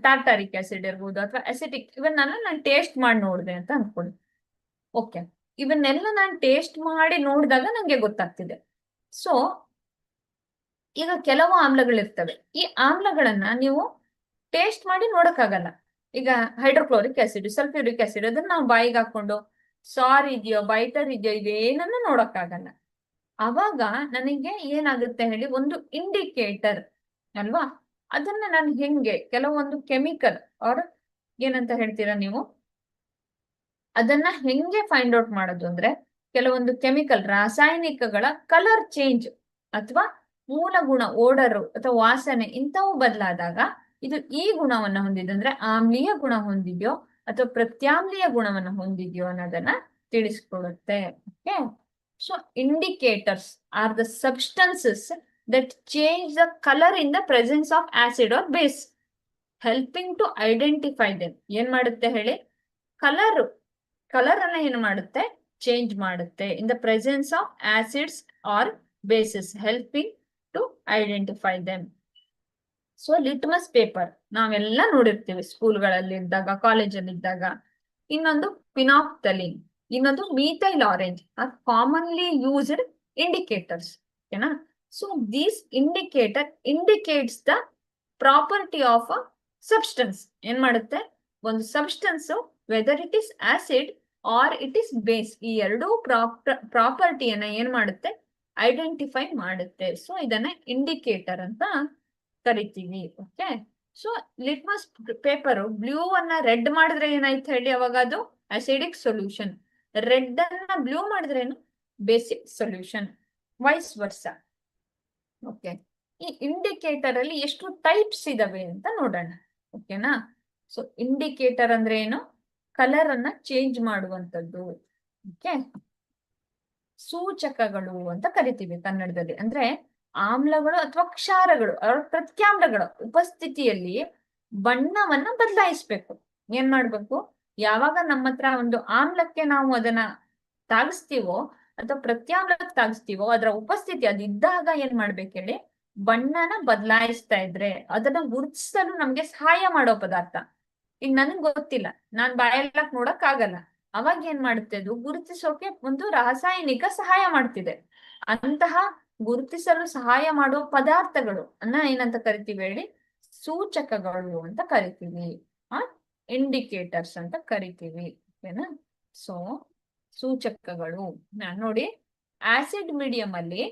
ಟಾರ್ಟಾರಿಕ್ ಆಸಿಡ್ ಇರ್ಬೋದು, ಅಥವಾ ಅಸಿಟಿಕ್. ಇವನ್ನೆಲ್ಲ ನಾನು ಟೇಸ್ಟ್ ಮಾಡಿ ನೋಡಿದೆ ಅಂತ ಅನ್ಕೊಳ್ಳಿ. ಓಕೆ, ಇವನ್ನೆಲ್ಲ ನಾನು ಟೇಸ್ಟ್ ಮಾಡಿ ನೋಡಿದಾಗ ನಂಗೆ ಗೊತ್ತಾಗ್ತಿದೆ. ಸೊ ಈಗ ಕೆಲವು ಆಮ್ಲಗಳಿರ್ತವೆ, ಈ ಆಮ್ಲಗಳನ್ನ ನೀವು ಟೇಸ್ಟ್ ಮಾಡಿ ನೋಡಕ್ಕಾಗಲ್ಲ. ಈಗ ಹೈಡ್ರೋಕ್ಲೋರಿಕ್ ಆಸಿಡ್, ಸಲ್ಫ್ಯೂರಿಕ್ ಆಸಿಡ್, ಅದನ್ನ ನಾವು ಬಾಯಿಗೆ ಹಾಕೊಂಡು ಸಾರ್ ಇದೆಯೋ ಬೈಟರ್ ಇದೆಯೋ ಇದೇನನ್ನು ನೋಡಕ್ಕಾಗಲ್ಲ. ಅವಾಗ ನನಗೆ ಏನಾಗುತ್ತೆ ಹೇಳಿ, ಒಂದು ಇಂಡಿಕೇಟರ್ ಅಲ್ವಾ, ಅದನ್ನ ನಾನು ಹೆಂಗೆ, ಕೆಲವೊಂದು ಕೆಮಿಕಲ್ ಆರ್ ಏನಂತ ಹೇಳ್ತೀರಾ ನೀವು, ಅದನ್ನ ಹೆಂಗೆ ಫೈಂಡ್ ಔಟ್ ಮಾಡೋದು ಅಂದ್ರೆ, ಕೆಲವೊಂದು ಕೆಮಿಕಲ್ ರಾಸಾಯನಿಕಗಳ ಕಲರ್ ಚೇಂಜ್ ಅಥವಾ ಮೂಲ ಗುಣ, ಓಡರು ಅಥವಾ ವಾಸನೆ ಇಂಥವು ಬದಲಾದಾಗ ಇದು ಈ ಗುಣವನ್ನ ಹೊಂದಿದೆ, ಅಂದ್ರೆ ಆಮ್ಲೀಯ ಗುಣ ಹೊಂದಿದ್ಯೋ ಅಥವಾ ಪ್ರತ್ಯಾಮ್ಲೀಯ ಗುಣವನ್ನು ಹೊಂದಿದ್ಯೋ ಅನ್ನೋದನ್ನ ತಿಳಿಸ್ಕೊಡುತ್ತೆ. Okay, so indicators are the substances that change the colour in the presence of acid or base, helping to identify them. ಏನ್ ಮಾಡುತ್ತೆ ಹೇಳಿ, ಕಲರ್ ಅನ್ನ ಏನು ಮಾಡುತ್ತೆ, ಚೇಂಜ್ ಮಾಡುತ್ತೆ in the presence of acids or bases, helping to identify them. So litmus paper ನಾವೆಲ್ಲ ನೋಡಿರ್ತೀವಿ ಸ್ಕೂಲ್ಗಳಲ್ಲಿ ಇದ್ದಾಗ, ಕಾಲೇಜಲ್ಲಿ ಇದ್ದಾಗ. ಇನ್ನೊಂದು ಪಿನಾಪ್ತಲಿನ್, ಇನ್ನೊಂದು methyl orange are commonly used indicators. ಓಕೆನಾ? So these indicator indicates the property of a substance. ಏನ್ ಮಾಡುತ್ತೆ, ಒಂದು substance whether it is acid or it is base, ಈ ಎರಡೂ ಪ್ರಾಪರ್ಟಿಯನ್ನ ಏನ್ ಮಾಡುತ್ತೆ, ಐಡೆಂಟಿಫೈ ಮಾಡುತ್ತೆ. ಸೊ ಇದನ್ನ ಇಂಡಿಕೇಟರ್ ಅಂತ ಕರಿತೀವಿ. Okay, so litmus paper blue ಅನ್ನ ರೆಡ್ ಮಾಡಿದ್ರೆ ಏನಾಯ್ತು ಹೇಳಿ, ಅವಾಗ ಅದು ಅಸಿಡಿಕ್ ಸೊಲ್ಯೂಷನ್. ರೆಡ್ ಅನ್ನ ಬ್ಲೂ ಮಾಡಿದ್ರೆ ಏನು, ಬೇಸಿಕ್ ಸೊಲ್ಯೂಷನ್, ವೈಸ್ ವರ್ಸ. ಓಕೆ, ಈ ಇಂಡಿಕೇಟರ್ ಅಲ್ಲಿ ಎಷ್ಟು ಟೈಪ್ಸ್ ಇದಾವೆ ಅಂತ ನೋಡೋಣ. ಓಕೆನಾ? ಸೊ ಇಂಡಿಕೇಟರ್ ಅಂದ್ರೆ ಏನು, ಕಲರ್ ಅನ್ನ ಚೇಂಜ್ ಮಾಡುವಂತದ್ದು. ಓಕೆ, ಸೂಚಕಗಳು ಅಂತ ಕರಿತೀವಿ ಕನ್ನಡದಲ್ಲಿ. ಅಂದ್ರೆ ಆಮ್ಲಗಳು ಅಥವಾ ಕ್ಷಾರಗಳು ಪ್ರತ್ಯಾಮ್ಲಗಳ ಉಪಸ್ಥಿತಿಯಲ್ಲಿ ಬಣ್ಣವನ್ನ ಬದಲಾಯಿಸ್ಬೇಕು. ಏನ್ ಮಾಡ್ಬೇಕು, ಯಾವಾಗ ನಮ್ಮ ಹತ್ರ ಒಂದು ಆಮ್ಲಕ್ಕೆ ನಾವು ಅದನ್ನ ತಾಗಿಸ್ತೀವೋ ಅಥವಾ ಪ್ರತ್ಯಾಮ್ಲಕ್ಕೆ ತಾಗಿಸ್ತೀವೋ ಅದರ ಉಪಸ್ಥಿತಿ ಅದಿದ್ದಾಗ ಏನ್ ಮಾಡ್ಬೇಕು ಹೇಳಿ, ಬಣ್ಣನ ಬದಲಾಯಿಸ್ತಾ ಇದ್ರೆ ಅದನ್ನ ಗುರುತಿಸಲು ನಮ್ಗೆ ಸಹಾಯ ಮಾಡೋ ಪದಾರ್ಥ. ಈಗ ನನಗ್ ಗೊತ್ತಿಲ್ಲ, ನಾನ್ ಬಾಯೆಲ್ಲಕ್ ನೋಡಕ್ ಆಗಲ್ಲ, ಅವಾಗ ಏನ್ ಮಾಡುತ್ತೆ ಅದು ಗುರುತಿಸೋಕೆ ಒಂದು ರಾಸಾಯನಿಕ ಸಹಾಯ ಮಾಡ್ತಿದೆ. ಅಂತಹ ಗುರುತಿಸಲು ಸಹಾಯ ಮಾಡುವ ಪದಾರ್ಥಗಳು ಏನಂತ ಕರಿತೀವಿ ಹೇಳಿ, ಸೂಚಕಗಳು ಅಂತ ಕರಿತೀವಿ, ಇಂಡಿಕೇಟರ್ಸ್ ಅಂತ ಕರಿತೀವಿ. ಓಕೆನಾ? ಸೊ ಸೂಚಕಗಳು ನೋಡಿ, ಆಸಿಡ್ ಮೀಡಿಯಂ ಅಲ್ಲಿ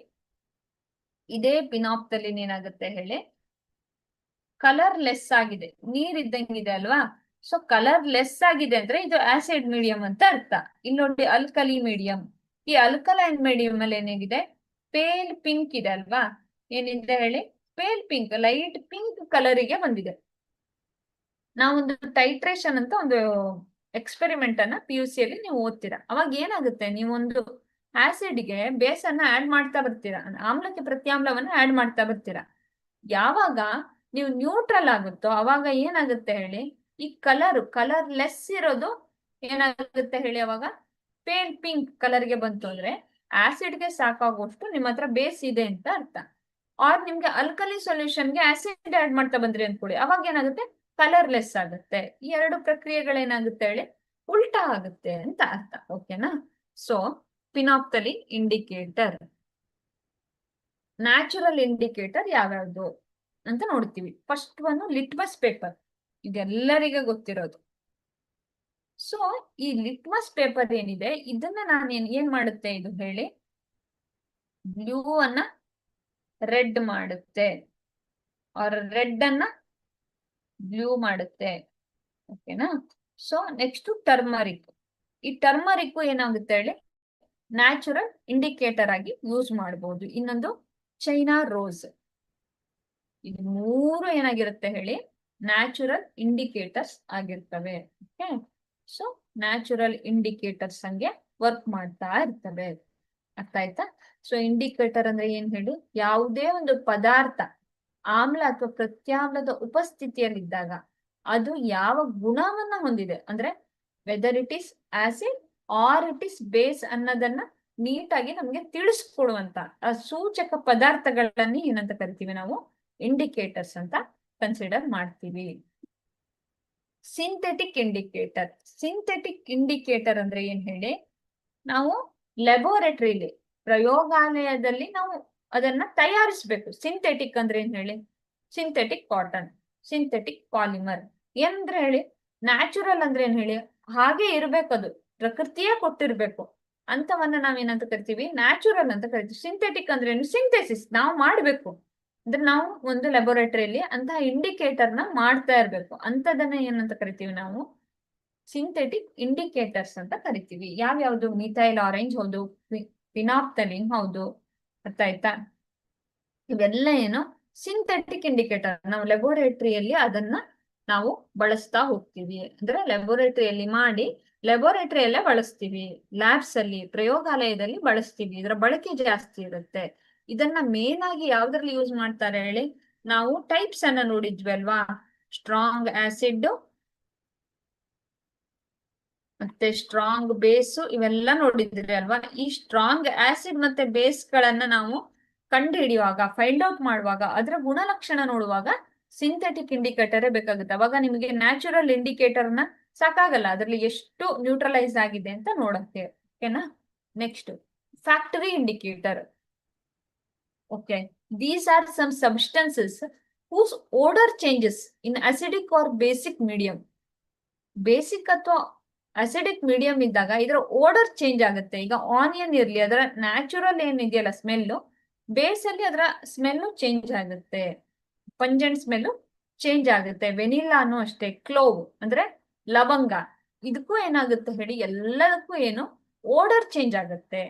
ಇದೇ ಪಿನಾಪ್ತಲಿನ್ ಏನಾಗುತ್ತೆ ಹೇಳಿ, ಕಲರ್ ಲೆಸ್ ಆಗಿದೆ, ನೀರ್ ಇದ್ದಂಗಿದೆ ಅಲ್ವಾ. ಸೊ ಕಲರ್ ಲೆಸ್ ಆಗಿದೆ ಅಂದ್ರೆ ಇದು ಆಸಿಡ್ ಮೀಡಿಯಂ ಅಂತ ಅರ್ಥ. ಇಲ್ಲಿ ನೋಡಿ ಅಲ್ಕಲಿ ಮೀಡಿಯಂ, ಈ ಅಲ್ಕಲೈನ್ ಮೀಡಿಯಂ ಅಲ್ಲಿ ಏನಾಗಿದೆ, ಪೇಲ್ ಪಿಂಕ್ ಇದೆ ಅಲ್ವಾ. ಏನಿದೆ ಹೇಳಿ, ಪೇಲ್ ಪಿಂಕ್, ಲೈಟ್ ಪಿಂಕ್ ಕಲರಿಗೆ ಬಂದಿದೆ. ನಾವೊಂದು ಟೈಟ್ರೇಷನ್ ಅಂತ ಒಂದು ಎಕ್ಸ್ಪೆರಿಮೆಂಟ್ ಅನ್ನ PUC ಅಲ್ಲಿ ನೀವು ಓದ್ತೀರಾ. ಅವಾಗ ಏನಾಗುತ್ತೆ, ನೀವೊಂದು ಆಸಿಡ್ಗೆ ಬೇಸ್ ಅನ್ನ ಆಡ್ ಮಾಡ್ತಾ ಬರ್ತೀರಾ, ಆಮ್ಲಕ್ಕೆ ಪ್ರತ್ಯಾಮ್ಲವನ್ನ ಆಡ್ ಮಾಡ್ತಾ ಬರ್ತೀರಾ. ಯಾವಾಗ ನೀವು ನ್ಯೂಟ್ರಲ್ ಆಗುತ್ತೋ ಅವಾಗ ಏನಾಗುತ್ತೆ ಹೇಳಿ, ಈ ಕಲರ್ ಲೆಸ್ ಇರೋದು ಏನಾಗುತ್ತೆ ಹೇಳಿ, ಅವಾಗ ಪೇಲ್ ಪಿಂಕ್ ಕಲರ್ಗೆ ಬಂತು ಅಂದ್ರೆ ಆಸಿಡ್ಗೆ ಸಾಕಾಗುವಷ್ಟು ನಿಮ್ಮ ಹತ್ರ ಬೇಸ್ ಇದೆ ಅಂತ ಅರ್ಥ. ಆರ್ ನಿಮ್ಗೆ ಅಲ್ಕಲಿ ಸೊಲ್ಯೂಷನ್ಗೆ ಆಸಿಡ್ ಆಡ್ ಮಾಡ್ತಾ ಬಂದ್ರಿ ಅನ್ಕೊಳ್ಳಿ, ಅವಾಗ ಏನಾಗುತ್ತೆ, ಕಲರ್ ಲೆಸ್ ಆಗುತ್ತೆ. ಈ ಎರಡು ಪ್ರಕ್ರಿಯೆಗಳೇನಾಗುತ್ತೆ ಹೇಳಿ, ಉಲ್ಟಾ ಆಗುತ್ತೆ ಅಂತ ಅರ್ಥ. ಓಕೆನಾ? So phenolphthalein indicator. Natural indicator ಯಾವ್ಯಾವ್ದು ಅಂತ ನೋಡ್ತೀವಿ. ಫಸ್ಟ್ ಒನ್ ಲಿಟ್ಮಸ್ ಪೇಪರ್, ಇದೆಲ್ಲರಿಗೂ ಗೊತ್ತಿರೋದು. ಸೊ ಈ ಲಿಟ್ಮಸ್ ಪೇಪರ್ ಏನಿದೆ, ಇದನ್ನ ನಾನು ಏನ್ ಮಾಡುತ್ತೆ ಇದು ಹೇಳಿ, ಬ್ಲೂ ಅನ್ನ ರೆಡ್ ಮಾಡುತ್ತೆ, ಆರ್ ರೆಡ್ ಅನ್ನ ಬ್ಲೂ ಮಾಡುತ್ತೆ. ಓಕೆನಾ? So next turmeric. ಈ ಟರ್ಮರಿಕ್ ಏನಾಗುತ್ತೆ ಹೇಳಿ, ನ್ಯಾಚುರಲ್ ಇಂಡಿಕೇಟರ್ ಆಗಿ ಯೂಸ್ ಮಾಡಬಹುದು. ಇನ್ನೊಂದು ಚೈನಾ ರೋಸ್. ಇದು ಮೂರು ಏನಾಗಿರುತ್ತೆ ಹೇಳಿ, ನ್ಯಾಚುರಲ್ ಇಂಡಿಕೇಟರ್ಸ್ ಆಗಿರ್ತವೆ. ಓಕೆ? ಸೊ ನ್ಯಾಚುರಲ್ ಇಂಡಿಕೇಟರ್ಸ್ ಹಂಗೆ ವರ್ಕ್ ಮಾಡ್ತಾ ಇರ್ತವೆ. ಅರ್ಥ ಆಯ್ತಾ? ಸೊ ಇಂಡಿಕೇಟರ್ ಅಂದ್ರೆ ಏನ್ ಹೇಳಿ, ಯಾವುದೇ ಒಂದು ಪದಾರ್ಥ ಆಮ್ಲ ಅಥವಾ ಪ್ರತ್ಯಾಮ್ಲದ ಉಪಸ್ಥಿತಿಯಲ್ಲಿದ್ದಾಗ ಅದು ಯಾವ ಗುಣವನ್ನ ಹೊಂದಿದೆ, ಅಂದ್ರೆ whether it is acid or it is base ಅನ್ನೋದನ್ನ ನೀಟಾಗಿ ನಮ್ಗೆ ತಿಳಿಸ್ಕೊಡುವಂತ ಆ ಸೂಚಕ ಪದಾರ್ಥಗಳನ್ನ ಏನಂತ ಕರಿತೀವಿ ನಾವು, ಇಂಡಿಕೇಟರ್ಸ್ ಅಂತ ಕನ್ಸಿಡರ್ ಮಾಡ್ತೀವಿ. Synthetic indicator. ಸಿಂಥೆಟಿಕ್ ಇಂಡಿಕೇಟರ್ ಅಂದ್ರೆ ಏನ್ ಹೇಳಿ, ನಾವು ಲ್ಯಾಬೋರೇಟರಿಲಿ ಪ್ರಯೋಗಾಲಯದಲ್ಲಿ ನಾವು ಅದನ್ನ ತಯಾರಿಸ್ಬೇಕು. ಸಿಂಥೆಟಿಕ್ ಅಂದ್ರೆ ಏನ್ ಹೇಳಿ, ಸಿಂಥೆಟಿಕ್ ಕಾಟನ್, ಸಿಂಥೆಟಿಕ್ ಪಾಲಿಮರ್. ಏನಂದ್ರೆ ಹೇಳಿ, ನ್ಯಾಚುರಲ್ ಅಂದ್ರೆ ಏನ್ ಹೇಳಿ, ಹಾಗೆ ಇರ್ಬೇಕದು, ಪ್ರಕೃತಿಯೇ ಕೊಟ್ಟಿರ್ಬೇಕು ಅಂತವನ್ನ ನಾವೇನಂತ ಕರಿತೀವಿ, ನ್ಯಾಚುರಲ್ ಅಂತ ಕರಿತೀವಿ. ಸಿಂಥೆಟಿಕ್ ಅಂದ್ರೆ ಏನು, ಸಿಂಥೆಸಿಸ್ ನಾವು ಮಾಡ್ಬೇಕು, ಅಂದ್ರೆ ನಾವು ಒಂದು ಲ್ಯಾಬೋರೇಟರಿಯಲ್ಲಿ ಅಂತಹ ಇಂಡಿಕೇಟರ್ನ ಮಾಡ್ತಾ ಇರ್ಬೇಕು. ಅಂತದನ್ನ ಏನಂತ ಕರಿತೀವಿ ನಾವು, ಸಿಂಥೆಟಿಕ್ ಇಂಡಿಕೇಟರ್ಸ್ ಅಂತ ಕರಿತೀವಿ. ಯಾವ್ಯಾವ್ದು, ಮಿಥೈಲ್ ಆರೆಂಜ್ ಹೌದು, ಪಿನಾಪ್ತಲಿನ್ ಹೌದು. ಅರ್ಥ ಆಯ್ತಾ? ಇವೆಲ್ಲ ಏನು ಸಿಂಥೆಟಿಕ್ ಇಂಡಿಕೇಟರ್. ನಾವು ಲ್ಯಾಬೋರೇಟರಿಯಲ್ಲಿ ಅದನ್ನ ನಾವು ಬಳಸ್ತಾ ಹೋಗ್ತೀವಿ. ಅಂದ್ರೆ ಲ್ಯಾಬೋರೇಟರಿಯಲ್ಲಿ ಮಾಡಿ ಲ್ಯಾಬೋರೇಟರಿಯಲ್ಲೇ ಬಳಸ್ತೀವಿ, ಲ್ಯಾಬ್ಸ್ ಅಲ್ಲಿ ಪ್ರಯೋಗಾಲಯದಲ್ಲಿ ಬಳಸ್ತೀವಿ. ಇದರ ಬಳಕೆ ಜಾಸ್ತಿ ಇರುತ್ತೆ. ಇದನ್ನ ಮೇನ್ ಆಗಿ ಯಾವ್ದ್ರಲ್ಲಿ ಯೂಸ್ ಮಾಡ್ತಾರೆ ಹೇಳಿ, ನಾವು ಟೈಪ್ಸ್ ಅನ್ನ ನೋಡಿದ್ವಿ ಅಲ್ವಾ, ಸ್ಟ್ರಾಂಗ್ ಆಸಿಡ್ ಮತ್ತೆ ಸ್ಟ್ರಾಂಗ್ ಬೇಸ್, ಇವೆಲ್ಲ ನೋಡಿದ್ರಿ ಅಲ್ವಾ. ಈ ಸ್ಟ್ರಾಂಗ್ ಆಸಿಡ್ ಮತ್ತೆ ಬೇಸ್ ಗಳನ್ನ ನಾವು ಕಂಡು ಹಿಡಿಯುವಾಗ, ಫೈಂಡ್ ಔಟ್ ಮಾಡುವಾಗ, ಅದರ ಗುಣಲಕ್ಷಣ ನೋಡುವಾಗ ಸಿಂಥೆಟಿಕ್ ಇಂಡಿಕೇಟರ್ ಬೇಕಾಗುತ್ತೆ. ಅವಾಗ ನಿಮಗೆ ನ್ಯಾಚುರಲ್ ಇಂಡಿಕೇಟರ್ ನ ಸಾಕಾಗಲ್ಲ, ಅದ್ರಲ್ಲಿ ಎಷ್ಟು ನ್ಯೂಟ್ರಲೈಸ್ ಆಗಿದೆ ಅಂತ ನೋಡಕ್ಕೆ. ಓಕೆನಾ? Next olfactory indicator. Okay, these are some substances whose odor changes in acidic or basic medium. Basic ಅಥವಾ ಅಸಿಡಿಕ್ ಮೀಡಿಯಂ ಇದ್ದಾಗ ಇದರ ಓಡರ್ ಚೇಂಜ್ ಆಗುತ್ತೆ. ಈಗ ಆನಿಯನ್ ಇರ್ಲಿ, ಅದರ ನ್ಯಾಚುರಲ್ ಏನಿದೆಯಲ್ಲ ಸ್ಮೆಲ್ಲು, ಬೇಸ್ ಅಲ್ಲಿ ಅದರ ಸ್ಮೆಲ್ಲು ಚೇಂಜ್ ಆಗುತ್ತೆ, ಪಂಜೆಂಟ್ ಸ್ಮೆಲ್ಲು ಚೇಂಜ್ ಆಗುತ್ತೆ. ವೆನಿಲಾನು ಅಷ್ಟೇ, ಕ್ಲೋವ್ ಅಂದ್ರೆ ಲವಂಗ, ಇದಕ್ಕೂ ಏನಾಗುತ್ತೆ ಹೇಳಿ, ಎಲ್ಲದಕ್ಕೂ ಏನು ಓಡರ್ ಚೇಂಜ್ ಆಗುತ್ತೆ.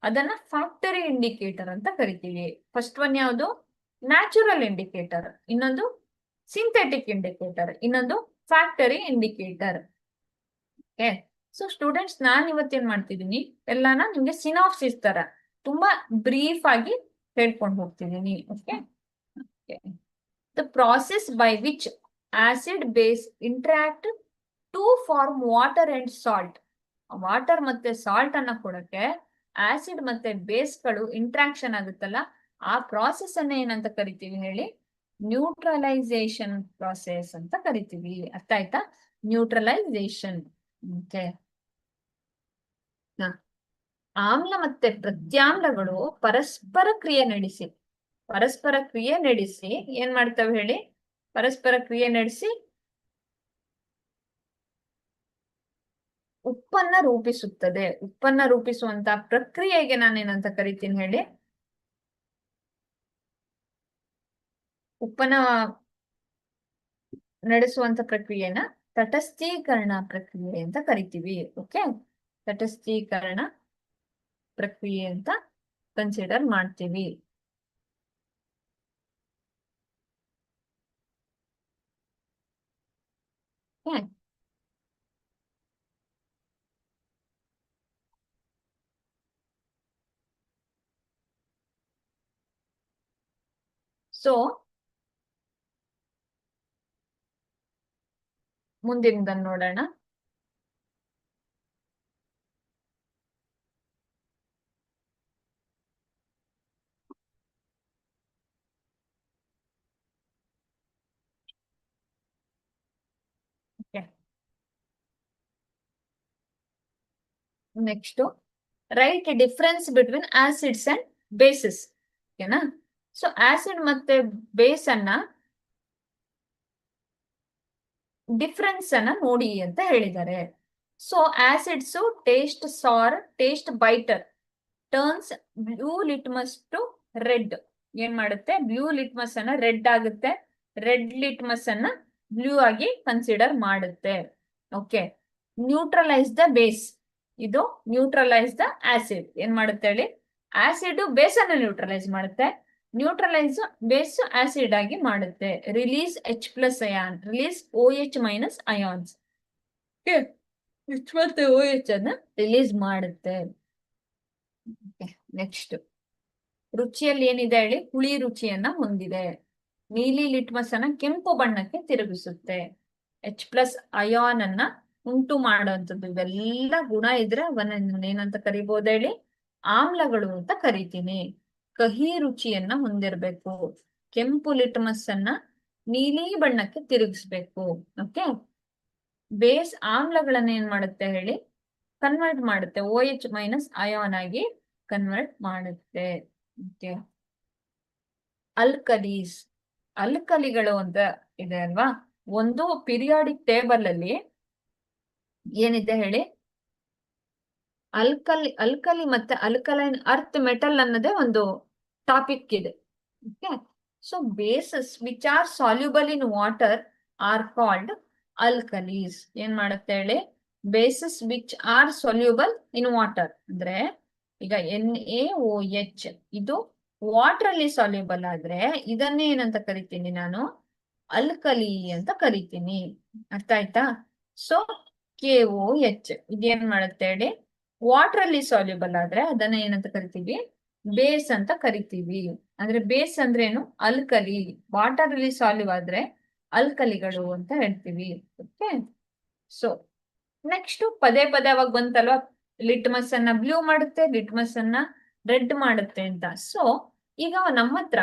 ಅದನ್ನ ಫ್ಯಾಕ್ಟರಿ ಇಂಡಿಕೇಟರ್ ಅಂತ ಕರಿತೀವಿ. ಫಸ್ಟ್ ಒನ್ ಯಾವುದು, ನ್ಯಾಚುರಲ್ ಇಂಡಿಕೇಟರ್, ಇನ್ನೊಂದು ಸಿಂಥೆಟಿಕ್ ಇಂಡಿಕೇಟರ್, ಇನ್ನೊಂದು factory indicator. Okay, so students, ನಾನ್ ಇವತ್ತೇನ್ ಮಾಡ್ತಿದ್ದೀನಿ, ಎಲ್ಲಾನ ನಿಮ್ಗೆ ಸಿನಾಪ್ಸಿಸ್ ತರ ತುಂಬಾ ಬ್ರೀಫ್ ಆಗಿ ಹೇಳ್ಕೊಂಡು ಹೋಗ್ತಿದ್ದೀನಿ. Okay, the process by which acid base interact to form water and salt. Water ಮತ್ತೆ ಸಾಲ್ಟ್ ಅನ್ನ ಕೊಡಕ್ಕೆ ಆಸಿಡ್ ಮತ್ತೆ ಬೇಸ್ಗಳು ಇಂಟ್ರಾಕ್ಷನ್ ಆಗುತ್ತಲ್ಲ, ಆ ಪ್ರಾಸೆಸ್ ಅನ್ನ ಏನಂತ ಕರಿತೀವಿ ಹೇಳಿ? ನ್ಯೂಟ್ರಲೈಸೇಷನ್ ಪ್ರಾಸೆಸ್ ಅಂತ ಕರಿತೀವಿ. ಅರ್ಥ ಆಯ್ತಾ? ನ್ಯೂಟ್ರಲೈಸೇಷನ್. ಓಕೆ. ಆಮ್ಲ ಮತ್ತೆ ಪ್ರತ್ಯಾಮ್ಲಗಳು ಪರಸ್ಪರ ಕ್ರಿಯೆ ನಡೆಸಿ ಏನ್ ಮಾಡ್ತವೆ ಹೇಳಿ? ಪರಸ್ಪರ ಕ್ರಿಯೆ ನಡೆಸಿ ಉಪ್ಪನ್ನ ರೂಪಿಸುತ್ತದೆ. ಉಪ್ಪನ್ನ ರೂಪಿಸುವಂತ ಪ್ರಕ್ರಿಯೆಗೆ ನಾನೇನಂತ ಕರಿತೀನಿ ಹೇಳಿ? ಉಪ್ಪನ್ನ ನಡೆಸುವಂತ ಪ್ರಕ್ರಿಯೆನ ತಟಸ್ಥೀಕರಣ ಪ್ರಕ್ರಿಯೆ ಅಂತ ಕರಿತೀವಿ. ಓಕೆ, ತಟಸ್ಥೀಕರಣ ಪ್ರಕ್ರಿಯೆ ಅಂತ ಕನ್ಸಿಡರ್ ಮಾಡ್ತೀವಿ. ಸೊ ಮುಂದಿನದನ್ನ ನೋಡೋಣ. Next, right difference between acids and bases. ಓಕೆನಾ? ಸೊ ಆಸಿಡ್ ಮತ್ತೆ ಬೇಸ್ ಅನ್ನ ಡಿಫರೆನ್ಸ್ ಅನ್ನ ನೋಡಿ ಅಂತ ಹೇಳಿದ್ದಾರೆ. So acids taste sour, taste bitter, turns blue litmus to red. ಏನ್ ಮಾಡುತ್ತೆ? ಬ್ಲೂ ಲಿಟ್ಮಸ್ ಅನ್ನ ರೆಡ್ ಆಗುತ್ತೆ, ರೆಡ್ ಲಿಟ್ಮಸ್ ಅನ್ನ ಬ್ಲೂ ಆಗಿ ಕನ್ಸಿಡರ್ ಮಾಡುತ್ತೆ. ಓಕೆ. ನ್ಯೂಟ್ರಲೈಸ್ ದ ಬೇಸ್, ಇದು ನ್ಯೂಟ್ರಲೈಸ್ ದ ಆಸಿಡ್. ಏನ್ ಮಾಡುತ್ತೆ ಹೇಳಿ? ಆಸಿಡ್ ಬೇಸ್ ಅನ್ನು ನ್ಯೂಟ್ರಲೈಸ್ ಮಾಡುತ್ತೆ, ನ್ಯೂಟ್ರಲೈಸ್ ಬೇಸ್ ಆಸಿಡ್ ಆಗಿ ಮಾಡುತ್ತೆ. Release H plus ion, release OH minus ions. H ಮತ್ತೆ OH ಅನ್ನ ರಿಲೀಸ್ ಮಾಡುತ್ತೆ. ನೆಕ್ಸ್ಟ್, ರುಚಿಯಲ್ಲಿ ಏನಿದೆ ಹೇಳಿ? ಹುಳಿ ರುಚಿಯನ್ನ ಹೊಂದಿದೆ. ನೀಲಿ ಲಿಟ್ಮಸ್ ಅನ್ನ ಕೆಂಪು ಬಣ್ಣಕ್ಕೆ ತಿರುಗಿಸುತ್ತೆ. H ಪ್ಲಸ್ ಅಯಾನ್ ಅನ್ನ ಉಂಟು ಮಾಡುವಂಥದ್ದು. ಇವೆಲ್ಲ ಗುಣ ಇದ್ರೆ ಅವನ್ನ ಏನಂತ ಕರಿಬಹುದು ಹೇಳಿ? ಆಮ್ಲಗಳು ಅಂತ ಕರಿತೀನಿ. ಕಹಿ ರುಚಿಯನ್ನ ಹೊಂದಿರಬೇಕು. ಕೆಂಪು ಲಿಟ್ಮಸ್ ಅನ್ನ ನೀಲಿ ಬಣ್ಣಕ್ಕೆ ತಿರುಗಿಸ್ಬೇಕು. ಓಕೆ. ಬೇಸ್ ಆಮ್ಲಗಳನ್ನ ಏನ್ ಮಾಡುತ್ತೆ ಹೇಳಿ? ಕನ್ವರ್ಟ್ ಮಾಡುತ್ತೆ, OH ಮೈನಸ್ ಅಯಾನ್ ಆಗಿ ಕನ್ವರ್ಟ್ ಮಾಡುತ್ತೆ. ಓಕೆ. ಅಲ್ಕಲೀಸ್, ಅಲ್ಕಲಿಗಳು ಅಂತ ಇದೆ ಅಲ್ವಾ? ಒಂದು ಪೀರಿಯಾಡಿಕ್ ಟೇಬಲ್ ಅಲ್ಲಿ ಏನಿದೆ ಹೇಳಿ? ಅಲ್ಕಲಿ ಮತ್ತೆ ಅಲ್ಕಲೈನ್ ಅರ್ತ್ ಮೆಟಲ್ ಅನ್ನೋದೇ ಒಂದು ಟಾಪಿಕ್ ಇದೆ. Okay. So bases which are soluble in water are called alkalis. ಏನ್ ಮಾಡುತ್ತೆ ಹೇಳಿ? Bases which are soluble in water ಅಂದ್ರೆ ಈಗ NaOH ಇದು ವಾಟರ್ ಅಲ್ಲಿ ಸಾಲ್ಯೂಬಲ್ ಆದ್ರೆ ಇದನ್ನೇ ಏನಂತ ಕರಿತೀನಿ ನಾನು? ಅಲ್ಕಲಿ ಅಂತ ಕರಿತೀನಿ. ಅರ್ಥ ಆಯ್ತಾ? ಸೊ KOH ಇದೇನ್ ಮಾಡುತ್ತೆ ಹೇಳಿ? ವಾಟರ್ ಅಲ್ಲಿ ಸಾಲ್ಯೂಬಲ್ ಆದ್ರೆ ಅದನ್ನ ಏನಂತ ಕರಿತೀವಿ? ಬೇಸ್ ಅಂತ ಕರಿತೀವಿ. ಅಂದ್ರೆ ಬೇಸ್ ಅಂದ್ರೆ ಏನು? ಅಲ್ಕಲಿ. ವಾಟರ್ ಅಲ್ಲಿ ಸಾಲ್ಯೂ ಆದ್ರೆ ಅಲ್ಕಲಿಗಳು ಅಂತ ಹೇಳ್ತೀವಿ. ಓಕೆ. ಸೊ ನೆಕ್ಸ್ಟ್, ಪದೇ ಪದೇ ಅವಾಗ ಬಂತಲ್ವಾ? ಲಿಟ್ಮಸ್ ಅನ್ನ ಬ್ಲೂ ಮಾಡುತ್ತೆ, ಲಿಟ್ಮಸ್ ಅನ್ನ ರೆಡ್ ಮಾಡುತ್ತೆ ಅಂತ. ಸೊ ಈಗ ನಮ್ಮ ಹತ್ರ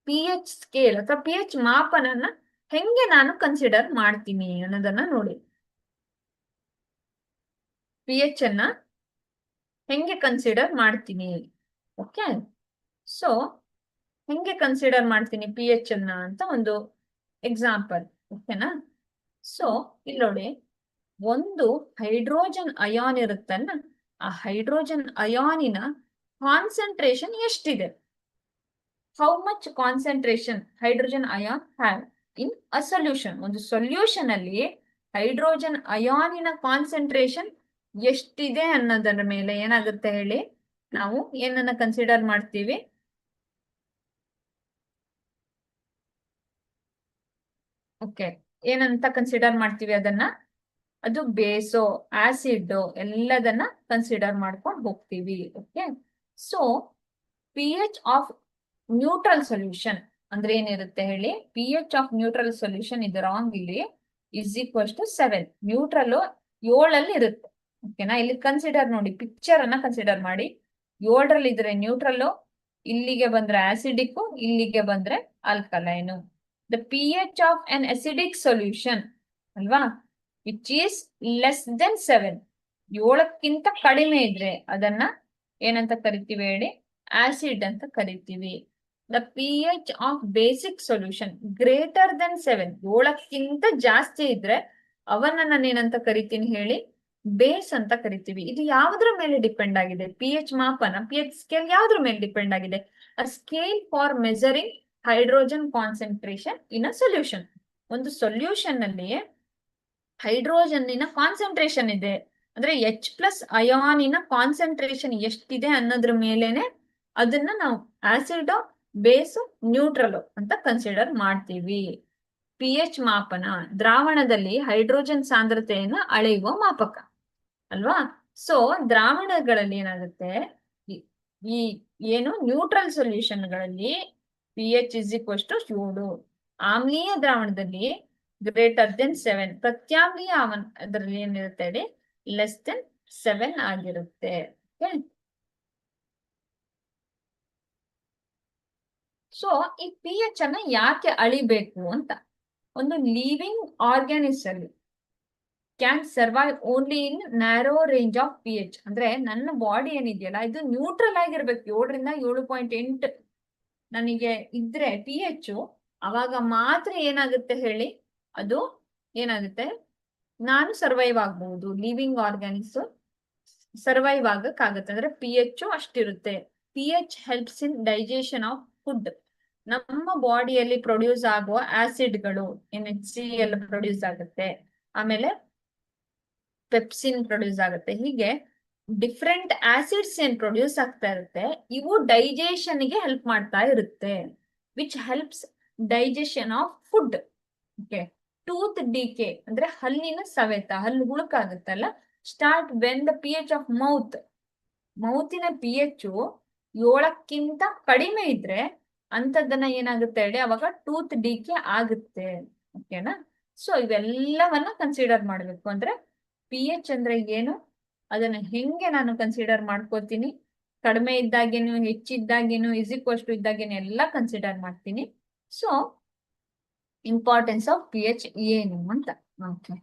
pH ಸ್ಕೇಲ್ ಅಥವಾ pH ಮಾಪನನ್ನ ಹೆಂಗೆ ನಾನು ಕನ್ಸಿಡರ್ ಮಾಡ್ತೀನಿ ಅನ್ನೋದನ್ನ ನೋಡಿ. pH ಅನ್ನ ಹೆಂಗೆ ಕನ್ಸಿಡರ್ ಮಾಡ್ತೀನಿ? ಓಕೆ. ಸೊ ಹೆಂಗೆ ಕನ್ಸಿಡರ್ ಮಾಡ್ತೀನಿ pH ಅನ್ನ ಅಂತ ಒಂದು ಎಕ್ಸಾಂಪಲ್. ಓಕೆನಾ? ಸೊ ಇಲ್ಲಿ ನೋಡಿ, ಒಂದು ಹೈಡ್ರೋಜನ್ ಅಯಾನ್ ಇರುತ್ತಲ್ಲ, ಆ ಹೈಡ್ರೋಜನ್ ಅಯಾನಿನ ಕಾನ್ಸಂಟ್ರೇಷನ್ ಎಷ್ಟಿದೆ? How much concentration hydrogen ion have in a solution. ಒಂದು ಸೊಲ್ಯೂಷನ್ ಅಲ್ಲಿ ಹೈಡ್ರೋಜನ್ ಅಯಾನಿನ ಕಾನ್ಸಂಟ್ರೇಷನ್ ಎಷ್ಟಿದೆ ಅನ್ನೋದರ ಮೇಲೆ ಏನಾಗುತ್ತೆ ಹೇಳಿ? ನಾವು ಏನನ್ನ ಕನ್ಸಿಡರ್ ಮಾಡ್ತೀವಿ? ಓಕೆ. ಏನಂತ ಕನ್ಸಿಡರ್ ಮಾಡ್ತೀವಿ ಅದನ್ನ? ಅದು ಬೇಸೋ ಆಸಿಡ್ ಎಲ್ಲದನ್ನ ಕನ್ಸಿಡರ್ ಮಾಡ್ಕೊಂಡು ಹೋಗ್ತೀವಿ. Okay. So pH of neutral solution ಅಂದ್ರೆ ಏನಿರುತ್ತೆ ಹೇಳಿ, P H of neutral solution ಇದು ರಾಂಗ್ ಇಲ್ಲಿ, ಇಸ್ ಈಕ್ವಲ್ಸ್ ಟು 7. ನ್ಯೂಟ್ರಲ್ 7 ಇರುತ್ತೆ. ಓಕೆನಾ, ಇಲ್ಲಿ ಕನ್ಸಿಡರ್ ನೋಡಿ, ಪಿಕ್ಚರ್ ಅನ್ನ ಕನ್ಸಿಡರ್ ಮಾಡಿ. 7 ಇದ್ರೆ ನ್ಯೂಟ್ರಲ್, ಇಲ್ಲಿಗೆ ಬಂದ್ರೆ ಆಸಿಡಿಕ್, ಇಲ್ಲಿಗೆ ಬಂದ್ರೆ alkaline. The P H of an acidic solution ಅಲ್ವಾ, ವಿಚ್ ಈಸ್ ಲೆಸ್ ದೆನ್ 7, 7ಕ್ಕಿಂತ ಕಡಿಮೆ ಇದ್ರೆ ಅದನ್ನ ಏನಂತ ಕರಿತೀವಿ ಹೇಳಿ, ಆಸಿಡ್ ಅಂತ ಕರಿತೀವಿ. The P H of basic solution greater than 7, 7ಕ್ಕಿಂತ ಜಾಸ್ತಿ ಇದ್ರೆ ಅವನ್ನ ನಾನು ಏನಂತ ಕರಿತೀನಿ ಹೇಳಿ, ಬೇಸ್ ಅಂತ ಕರಿತೀವಿ. ಇದು ಯಾವುದ್ರ ಮೇಲೆ ಡಿಪೆಂಡ್ ಆಗಿದೆ? ಪಿ ಎಚ್ ಮಾಪನ, ಪಿ ಎಚ್ ಸ್ಕೇಲ್ ಯಾವುದ್ರ ಮೇಲೆ ಡಿಪೆಂಡ್ ಆಗಿದೆ? A scale for measuring hydrogen concentration in a solution. ಒಂದು ಸೊಲ್ಯೂಷನ್ ಅಲ್ಲಿ ಹೈಡ್ರೋಜನ್ನಿನ ಕಾನ್ಸಂಟ್ರೇಷನ್ ಇದೆ ಅಂದ್ರೆ H+ ಅಯಾನಿನ ಕಾನ್ಸಂಟ್ರೇಷನ್ ಎಷ್ಟಿದೆ ಅನ್ನೋದ್ರ ಮೇಲೆನೆ ಅದನ್ನ ನಾವು ಆಸಿಡ್, ಬೇಸು, ನ್ಯೂಟ್ರಲ್ ಅಂತ ಕನ್ಸಿಡರ್ ಮಾಡ್ತೀವಿ. ಪಿ ಎಚ್ ಮಾಪನ ದ್ರಾವಣದಲ್ಲಿ ಹೈಡ್ರೋಜನ್ ಸಾಂದ್ರತೆಯನ್ನ ಅಳೆಯುವ ಮಾಪಕ ಅಲ್ವಾ. ಸೊ ದ್ರಾವಣಗಳಲ್ಲಿ ಏನಾಗುತ್ತೆ, ಈ ಏನು ನ್ಯೂಟ್ರಲ್ ಸೊಲ್ಯೂಷನ್ಗಳಲ್ಲಿ P H is equals to 7, ಆಮ್ಲೀಯ ದ್ರಾವಣದಲ್ಲಿ ಗ್ರೇಟರ್ ದೆನ್ 7, ಪ್ರತ್ಯಾಮ್ಲೀಯ ಅದರಲ್ಲಿ ಏನಿರುತ್ತೆ ಹೇಳಿ, ಲೆಸ್ ದೆನ್ 7 ಆಗಿರುತ್ತೆ. ಸೊ ಈ ಪಿ ಎಚ್ ಅನ್ನ ಯಾಕೆ ಅಳಿಬೇಕು ಅಂತ, ಒಂದು ಲಿವಿಂಗ್ ಆರ್ಗ್ಯಾನಿಸ್ ಅಲ್ಲಿ can survive only in narrow range of P H. ಅಂದ್ರೆ ನನ್ನ ಬಾಡಿ ಏನಿದೆಯಲ್ಲ ಇದು ನ್ಯೂಟ್ರಲ್ ಆಗಿರ್ಬೇಕು, 7ರಿಂದ 7.8 ನನಗೆ ಇದ್ರೆ ಪಿ ಎಚ್, ಅವಾಗ ಮಾತ್ರ ಏನಾಗುತ್ತೆ ಹೇಳಿ, ಅದು ಏನಾಗುತ್ತೆ, ನಾನು ಸರ್ವೈವ್ ಆಗ್ಬಹುದು, ಲಿವಿಂಗ್ ಆರ್ಗ್ಯಾನಿಕ್ಸ್ ಸರ್ವೈವ್ ಆಗಕ್ಕಾಗತ್ತೆ. ಅಂದ್ರೆ ಪಿ ಎಚ್ ಅಷ್ಟಿರುತ್ತೆ. P H helps in digestion of food. ನಮ್ಮ ಬಾಡಿಯಲ್ಲಿ ಪ್ರೊಡ್ಯೂಸ್ ಆಗುವ ಆಸಿಡ್ಗಳು NaCl ಪ್ರೊಡ್ಯೂಸ್ ಆಗುತ್ತೆ, ಆಮೇಲೆ ಪೆಪ್ಸಿನ್ ಪ್ರೊಡ್ಯೂಸ್ ಆಗುತ್ತೆ. ಹೀಗೆ ಡಿಫ್ರೆಂಟ್ ಆಸಿಡ್ಸ್ ಏನ್ ಪ್ರೊಡ್ಯೂಸ್ ಆಗ್ತಾ ಇರುತ್ತೆ, ಇವು ಡೈಜೆಷನ್ ಗೆ ಹೆಲ್ಪ್ ಮಾಡ್ತಾ ಇರುತ್ತೆ, which helps digestion of food. Okay, tooth decay ಅಂದ್ರೆ ಹಲ್ಲಿನ ಸವೆತ, ಹಲ್ಲು ಹುಳುಕಾಗುತ್ತಲ್ಲ, start when the P H of ಮೌತಿನ ಪಿ ಎಚ್ 7ಕ್ಕಿಂತ ಕಡಿಮೆ ಇದ್ರೆ ಅಂತದನ್ನ ಏನಾಗುತ್ತೆ ಹೇಳಿ, ಅವಾಗ ಟೂತ್ ಡಿಕೆ ಆಗುತ್ತೆ. ಓಕೆನಾ, ಸೊ ಇವೆಲ್ಲವನ್ನ ಕನ್ಸಿಡರ್ ಮಾಡ್ಬೇಕು. ಅಂದ್ರೆ ಪಿ ಎಚ್ ಅಂದ್ರೆ ಏನು, ಅದನ್ನ ಹೆಂಗೆ ನಾನು ಕನ್ಸಿಡರ್ ಮಾಡ್ಕೋತೀನಿ, ಕಡಿಮೆ ಇದ್ದಾಗೇನು, ಹೆಚ್ಚಿದ್ದಾಗೇನು, ಇಸ್ ಈಕ್ವಲ್ಸ್ ಟು ಇದ್ದಾಗೇನು ಎಲ್ಲ ಕನ್ಸಿಡರ್ ಮಾಡ್ತೀನಿ. So importance of P H ಏನು ಅಂತ. ಓಕೆ,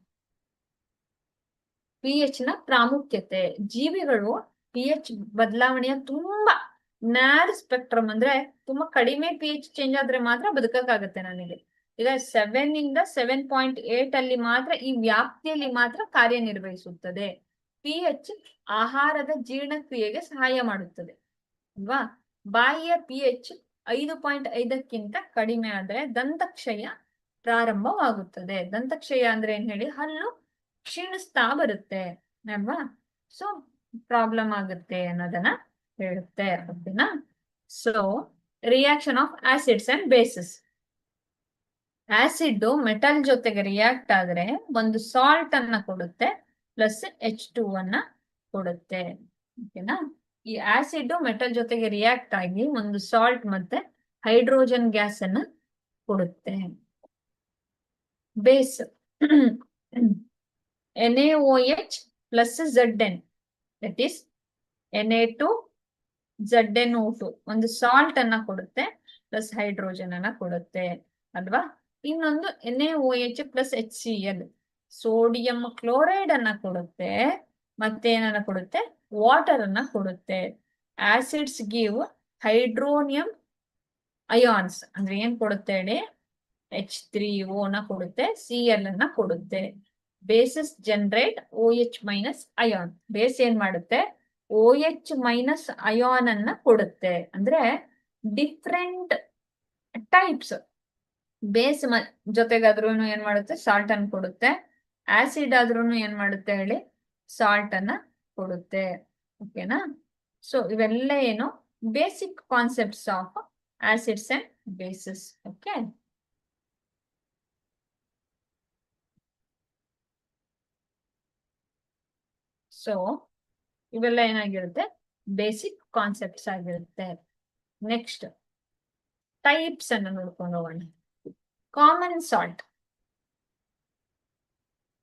ಪಿ ಎಚ್ ನ ಪ್ರಾಮುಖ್ಯತೆ. ಜೀವಿಗಳು ಪಿ ಎಚ್ ಬದಲಾವಣೆಯ ತುಂಬಾ ನ್ಯಾರ್ ಸ್ಪೆಕ್ಟ್ರಮ್, ಅಂದ್ರೆ ತುಂಬಾ ಕಡಿಮೆ ಪಿ ಎಚ್ ಚೇಂಜ್ ಆದ್ರೆ ಮಾತ್ರ ಬದುಕಕ್ಕಾಗತ್ತೆ ನನಗೆ. ಈಗ 7 ಇಂದ 7.8 ಅಲ್ಲಿ ಮಾತ್ರ, ಈ ವ್ಯಾಪ್ತಿಯಲ್ಲಿ ಮಾತ್ರ ಕಾರ್ಯನಿರ್ವಹಿಸುತ್ತದೆ. ಪಿ ಎಚ್ ಆಹಾರದ ಜೀರ್ಣಕ್ರಿಯೆಗೆ ಸಹಾಯ ಮಾಡುತ್ತದೆ ಅಲ್ವಾ. ಬಾಯಿಯ ಪಿ ಎಚ್ 5.5ಕ್ಕಿಂತ ಕಡಿಮೆ ಆದ್ರೆ ದಂತಕ್ಷಯ ಪ್ರಾರಂಭವಾಗುತ್ತದೆ. ದಂತಕ್ಷಯ ಅಂದ್ರೆ ಏನ್ ಹೇಳಿ, ಹಲ್ಲು ಕ್ಷೀಣಿಸ್ತಾ ಬರುತ್ತೆ ಅಲ್ವಾ. ಸೊ ಪ್ರಾಬ್ಲಮ್ ಆಗುತ್ತೆ ಅನ್ನೋದನ್ನ ಹೇಳುತ್ತೆ. ಓಕೆನಾ. So reaction of acids and basis. Acid metal ಜೊತೆಗೆ ರಿಯಾಕ್ಟ್ ಆದ್ರೆ ಒಂದು ಸಾಲ್ಟ್ ಅನ್ನ ಕೊಡುತ್ತೆ, ಪ್ಲಸ್ H2 ಅನ್ನ ಕೊಡುತ್ತೆ. ಓಕೆನಾ, ಈ ಆಸಿಡ್ ಮೆಟಲ್ ಜೊತೆಗೆ ರಿಯಾಕ್ಟ್ ಆಗಿ ಒಂದು ಸಾಲ್ಟ್ ಮತ್ತೆ ಹೈಡ್ರೋಜನ್ ಗ್ಯಾಸ್ ಅನ್ನ ಕೊಡುತ್ತೆ. Base NaOH plus Zn, that is Na2 ZnO2 ಒಂದು ಸಾಲ್ಟ್ ಅನ್ನ ಕೊಡುತ್ತೆ, ಪ್ಲಸ್ ಹೈಡ್ರೋಜನ್ ಅನ್ನ ಕೊಡುತ್ತೆ ಅಲ್ವಾ. ಇನ್ನೊಂದು NaOH plus HCl sodium chloride ಅನ್ನ ಕೊಡುತ್ತೆ, ಮತ್ತೆ ಏನನ್ನ ಕೊಡುತ್ತೆ, ವಾಟರ್ ಅನ್ನ ಕೊಡುತ್ತೆ. ಆಸಿಡ್ಸ್ ಗಿವ್ ಹೈಡ್ರೋನಿಯಂ ಅಯಾನ್ಸ್ ಅಂದ್ರೆ ಏನ್ ಕೊಡುತ್ತೆ ಹೇಳಿ, H3O ನ ಕೊಡುತ್ತೆ, Cl ಅನ್ನ ಕೊಡುತ್ತೆ. Basis generate OH- ion. Base ಏನ್ ಮಾಡುತ್ತೆ, OH- ಅಯಾನ್ ಅನ್ನ ಕೊಡುತ್ತೆ. ಅಂದ್ರೆ ಡಿಫ್ರೆಂಟ್ ಟೈಪ್ಸ್ ಬೇಸ್ ಜೊತೆಗಾದ್ರೂ ಏನ್ ಮಾಡುತ್ತೆ, ಸಾಲ್ಟ್ ಅನ್ನ ಕೊಡುತ್ತೆ. ಆಸಿಡ್ ಆದ್ರೂ ಏನ್ ಮಾಡುತ್ತೆ ಹೇಳಿ, ಸಾಲ್ಟ್ ಅನ್ನ ಕೊಡುತ್ತೆ. ಓಕೆನಾ. ಸೊ ಇವೆಲ್ಲ ಏನು basic concepts of acids and basis. Okay, so ಇವೆಲ್ಲ ಏನಾಗಿರುತ್ತೆ, ಬೇಸಿಕ್ ಕಾನ್ಸೆಪ್ಟ್ಸ್ ಆಗಿರುತ್ತೆ. ನೆಕ್ಸ್ಟ್ ಟೈಪ್ಸ್ ಅನ್ನು ನೋಡ್ಕೊಂಡು ಹೋಗೋಣ. ಕಾಮನ್ ಸಾಲ್ಟ್,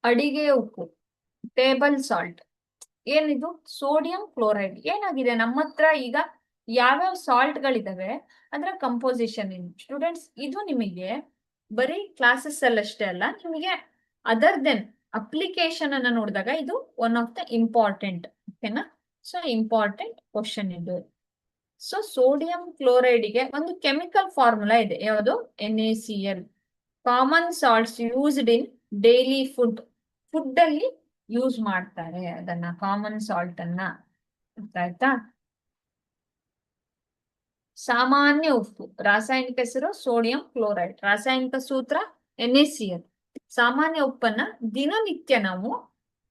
ಅಡಿಗೆ ಉಪ್ಪು, ಟೇಬಲ್ ಸಾಲ್ಟ್. ಏನಿದು? Sodium chloride. ಏನಾಗಿದೆ ನಮ್ಮ ಹತ್ರ ಈಗ ಯಾವ್ಯಾವ ಸಾಲ್ಟ್ ಗಳಿದಾವೆ ಅದರ ಕಂಪೋಸಿಷನ್ ಏನು ಸ್ಟೂಡೆಂಟ್ಸ್, ಇದು ನಿಮಗೆ ಬರೀ ಕ್ಲಾಸಸ್ ಅಲ್ಲಷ್ಟೇ ಅಲ್ಲ, ನಿಮಗೆ ಅದರ್ ದೆನ್ ಅಪ್ಲಿಕೇಶನ್ ಅನ್ನ ನೋಡಿದಾಗ ಇದು ಒನ್ ಆಫ್ ದ ಇಂಪಾರ್ಟೆಂಟ್. ಓಕೆನಾ? ಸೊ ಇಂಪಾರ್ಟೆಂಟ್ ಕ್ವಶನ್ ಇದು. ಸೊ ಸೋಡಿಯಂ ಕ್ಲೋರೈಡ್ ಗೆ ಒಂದು ಕೆಮಿಕಲ್ ಫಾರ್ಮುಲಾ ಇದೆ, ಯಾವುದು? NaCl. Common salts used in daily food. Food ಅಲ್ಲಿ ಯೂಸ್ ಮಾಡ್ತಾರೆ ಅದನ್ನ, ಕಾಮನ್ ಸಾಲ್ಟ್ ಅನ್ನ. ಅರ್ಥ ಆಯ್ತಾ? ಸಾಮಾನ್ಯ ಉಪ್ಪು, ರಾಸಾಯನಿಕ ಹೆಸರು ಸೋಡಿಯಂ ಕ್ಲೋರೈಡ್, ರಾಸಾಯನಿಕ ಸೂತ್ರ NaCl. ಸಾಮಾನ್ಯ ಉಪ್ಪನ್ನ ದಿನನಿತ್ಯ ನಾವು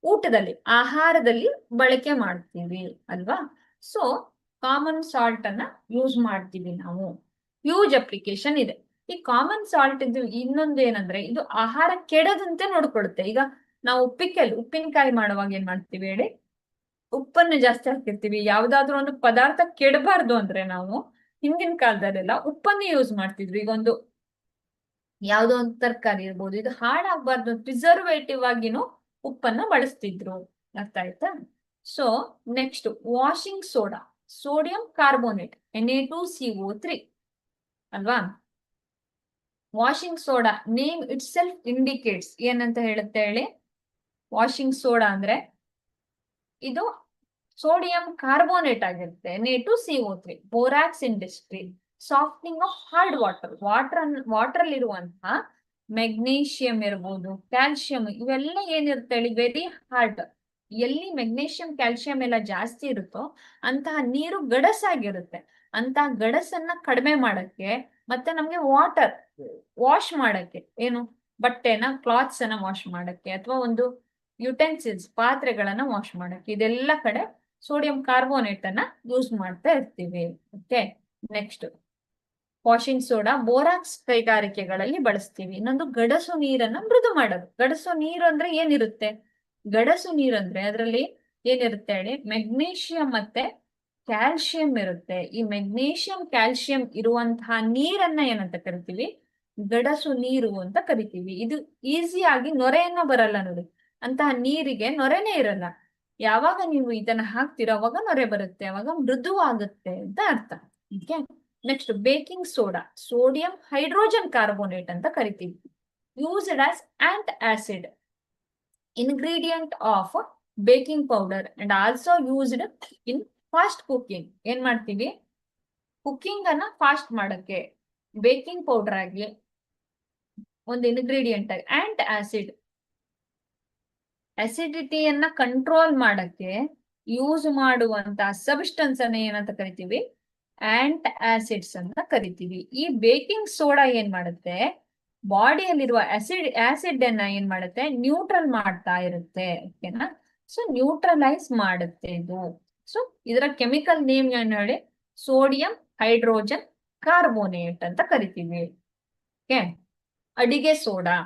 ಊಟದಲ್ಲಿ, ಆಹಾರದಲ್ಲಿ ಬಳಕೆ ಮಾಡ್ತೀವಿ ಅಲ್ವಾ? ಸೊ ಕಾಮನ್ ಸಾಲ್ಟ್ ಅನ್ನ ಯೂಸ್ ಮಾಡ್ತೀವಿ ನಾವು. ಹ್ಯೂಜ್ ಅಪ್ಲಿಕೇಶನ್ ಇದೆ ಈ ಕಾಮನ್ ಸಾಲ್ಟ್. ಇದು ಇನ್ನೊಂದು ಏನಂದ್ರೆ, ಇದು ಆಹಾರ ಕೆಡದಂತೆ ನೋಡ್ಕೊಳುತ್ತೆ. ಈಗ ನಾವು ಉಪ್ಪಿನಕಾಯಿ ಮಾಡುವಾಗ ಏನ್ ಮಾಡ್ತೀವಿ ಹೇಳಿ? ಉಪ್ಪನ್ನು ಜಾಸ್ತಿ ಹಾಕಿರ್ತೀವಿ. ಯಾವ್ದಾದ್ರು ಒಂದು ಪದಾರ್ಥ ಕೆಡಬಾರ್ದು ಅಂದ್ರೆ ನಾವು ಹಿಂದಿನ ಕಾಲದಲ್ಲೆಲ್ಲ ಉಪ್ಪನ್ನೇ ಯೂಸ್ ಮಾಡ್ತಿದ್ವಿ. ಈಗ ಒಂದು ಯಾವ್ದೋ ಒಂದು ತರಕಾರಿ ಇರ್ಬೋದು, ಇದು ಹಾಳಾಗ್ಬಾರ್ದು ಪ್ರಿಸರ್ವೇಟಿವ್ ಆಗಿನೂ ಉಪ್ಪನ್ನ ಬಳಸ್ತಿದ್ರು. ಅರ್ಥ ಆಯ್ತಾ? So next washing soda, sodium carbonate, Na2CO3 ಅಲ್ವಾ? Washing soda name it self indicates ಏನಂತ ಹೇಳುತ್ತೆ ಹೇಳಿ? ವಾಷಿಂಗ್ ಸೋಡಾ ಅಂದ್ರೆ ಇದು ಸೋಡಿಯಂ ಕಾರ್ಬೋನೇಟ್ ಆಗಿರುತ್ತೆ, Na2CO3. Borax industry, ಸಾಫ್ಟ್ನಿಂಗ್ of hard water. Water ಅಲ್ಲಿ ಇರುವಂತಹ ಮೆಗ್ನೀಷಿಯಂ ಇರ್ಬೋದು, ಕ್ಯಾಲ್ಸಿಯಂ, ಇವೆಲ್ಲ ಏನಿರುತ್ತೆ ಹೇಳಿ? Very hard. ಎಲ್ಲಿ ಮೆಗ್ನೀಷಿಯಂ ಕ್ಯಾಲ್ಸಿಯಂ ಎಲ್ಲ ಜಾಸ್ತಿ ಇರುತ್ತೋ ಅಂತಹ ನೀರು ಗಡಸಾಗಿರುತ್ತೆ. ಅಂತಹ ಗಡಸನ್ನ ಕಡಿಮೆ ಮಾಡಕ್ಕೆ, ಮತ್ತೆ ನಮ್ಗೆ ವಾಟರ್ ವಾಶ್ ಮಾಡಕ್ಕೆ, ಏನು ಬಟ್ಟೆನ ಕ್ಲಾತ್ಸ್ ಅನ್ನ ವಾಶ್ ಮಾಡಕ್ಕೆ, ಅಥವಾ ಒಂದು ಯುಟೆನ್ಸಿಲ್ಸ್ ಪಾತ್ರೆಗಳನ್ನ ವಾಶ್ ಮಾಡಕ್ಕೆ, ಇದೆಲ್ಲ ಕಡೆ ಸೋಡಿಯಂ ಕಾರ್ಬೋನೇಟ್ ಅನ್ನ ಯೂಸ್ ಮಾಡ್ತಾ ಇರ್ತೀವಿ. Okay, next washing soda borax ಕೈಗಾರಿಕೆಗಳಲ್ಲಿ ಬಳಸ್ತೀವಿ. ಇನ್ನೊಂದು ಗಡಸು ನೀರನ್ನ ಮೃದು ಮಾಡೋದು. ಗಡಸು ನೀರು ಅಂದ್ರೆ ಏನಿರುತ್ತೆ? ಗಡಸು ನೀರು ಅಂದ್ರೆ ಅದರಲ್ಲಿ ಏನಿರುತ್ತೆ ಹೇಳಿ? ಮೆಗ್ನೀಷಿಯಂ ಮತ್ತೆ ಕ್ಯಾಲ್ಸಿಯಂ ಇರುತ್ತೆ. ಈ ಮೆಗ್ನೀಷಿಯಂ ಕ್ಯಾಲ್ಸಿಯಂ ಇರುವಂತಹ ನೀರನ್ನ ಏನಂತ ಕರಿತೀವಿ? ಗಡಸು ನೀರು ಅಂತ ಕರಿತೀವಿ. ಇದು ಈಸಿಯಾಗಿ ನೊರೆಯನ್ನ ಬರಲ್ಲ ನೋಡಿ, ಅಂತಹ ನೀರಿಗೆ ನೊರೆನೇ ಇರಲ್ಲ. ಯಾವಾಗ ನೀವು ಇದನ್ನ ಹಾಕ್ತಿರೋ ಅವಾಗ ನೊರೆ ಬರುತ್ತೆ, ಅವಾಗ ಮೃದುವಾಗುತ್ತೆ ಅಂತ ಅರ್ಥ. Okay, next baking soda, sodium hydrogen carbonate ಅಂತ ಕರಿತೀವಿ. Used as antacid, ingredient of baking powder and also used in fast cooking. ಏನ್ ಮಾಡ್ತೀವಿ? ಕುಕಿಂಗ್ ಅನ್ನ ಫಾಸ್ಟ್ ಮಾಡಕ್ಕೆ ಬೇಕಿಂಗ್ ಪೌಡರ್ ಆಗಿ ಒಂದು ಇಂಗ್ರೀಡಿಯಂಟ್ ಆಗಿ. ಆಂಟ್ ಆಸಿಡ್, ಅಸಿಡಿಟಿಯನ್ನ ಕಂಟ್ರೋಲ್ ಮಾಡಕ್ಕೆ ಯೂಸ್ ಮಾಡುವಂತಹ ಸಬ್ಸ್ಟೆನ್ಸ್ ಅನ್ನ ಏನಂತ ಕರಿತೀವಿ? ಆಂಟ್ ಆಸಿಡ್ಸ್ ಅಂತ ಕರಿತೀವಿ. ಈ ಬೇಕಿಂಗ್ ಸೋಡಾ ಏನ್ ಮಾಡುತ್ತೆ? ಬಾಡಿಯಲ್ಲಿರುವ ಆಸಿಡ್ ಅನ್ನ ಏನ್ ಮಾಡುತ್ತೆ? ನ್ಯೂಟ್ರಲ್ ಮಾಡ್ತಾ ಇರುತ್ತೆ. ಓಕೆನಾ? ಸೊ ನ್ಯೂಟ್ರಲೈಸ್ ಮಾಡುತ್ತೆ ಇದು. ಸೊ ಇದರ ಕೆಮಿಕಲ್ ನೇಮ್ ಏನು ಹೇಳಿ? ಸೋಡಿಯಂ ಹೈಡ್ರೋಜನ್ ಕಾರ್ಬೋನೇಟ್ ಅಂತ ಕರಿತೀವಿ. ಓಕೆ, ಅಡಿಗೆ ಸೋಡಾ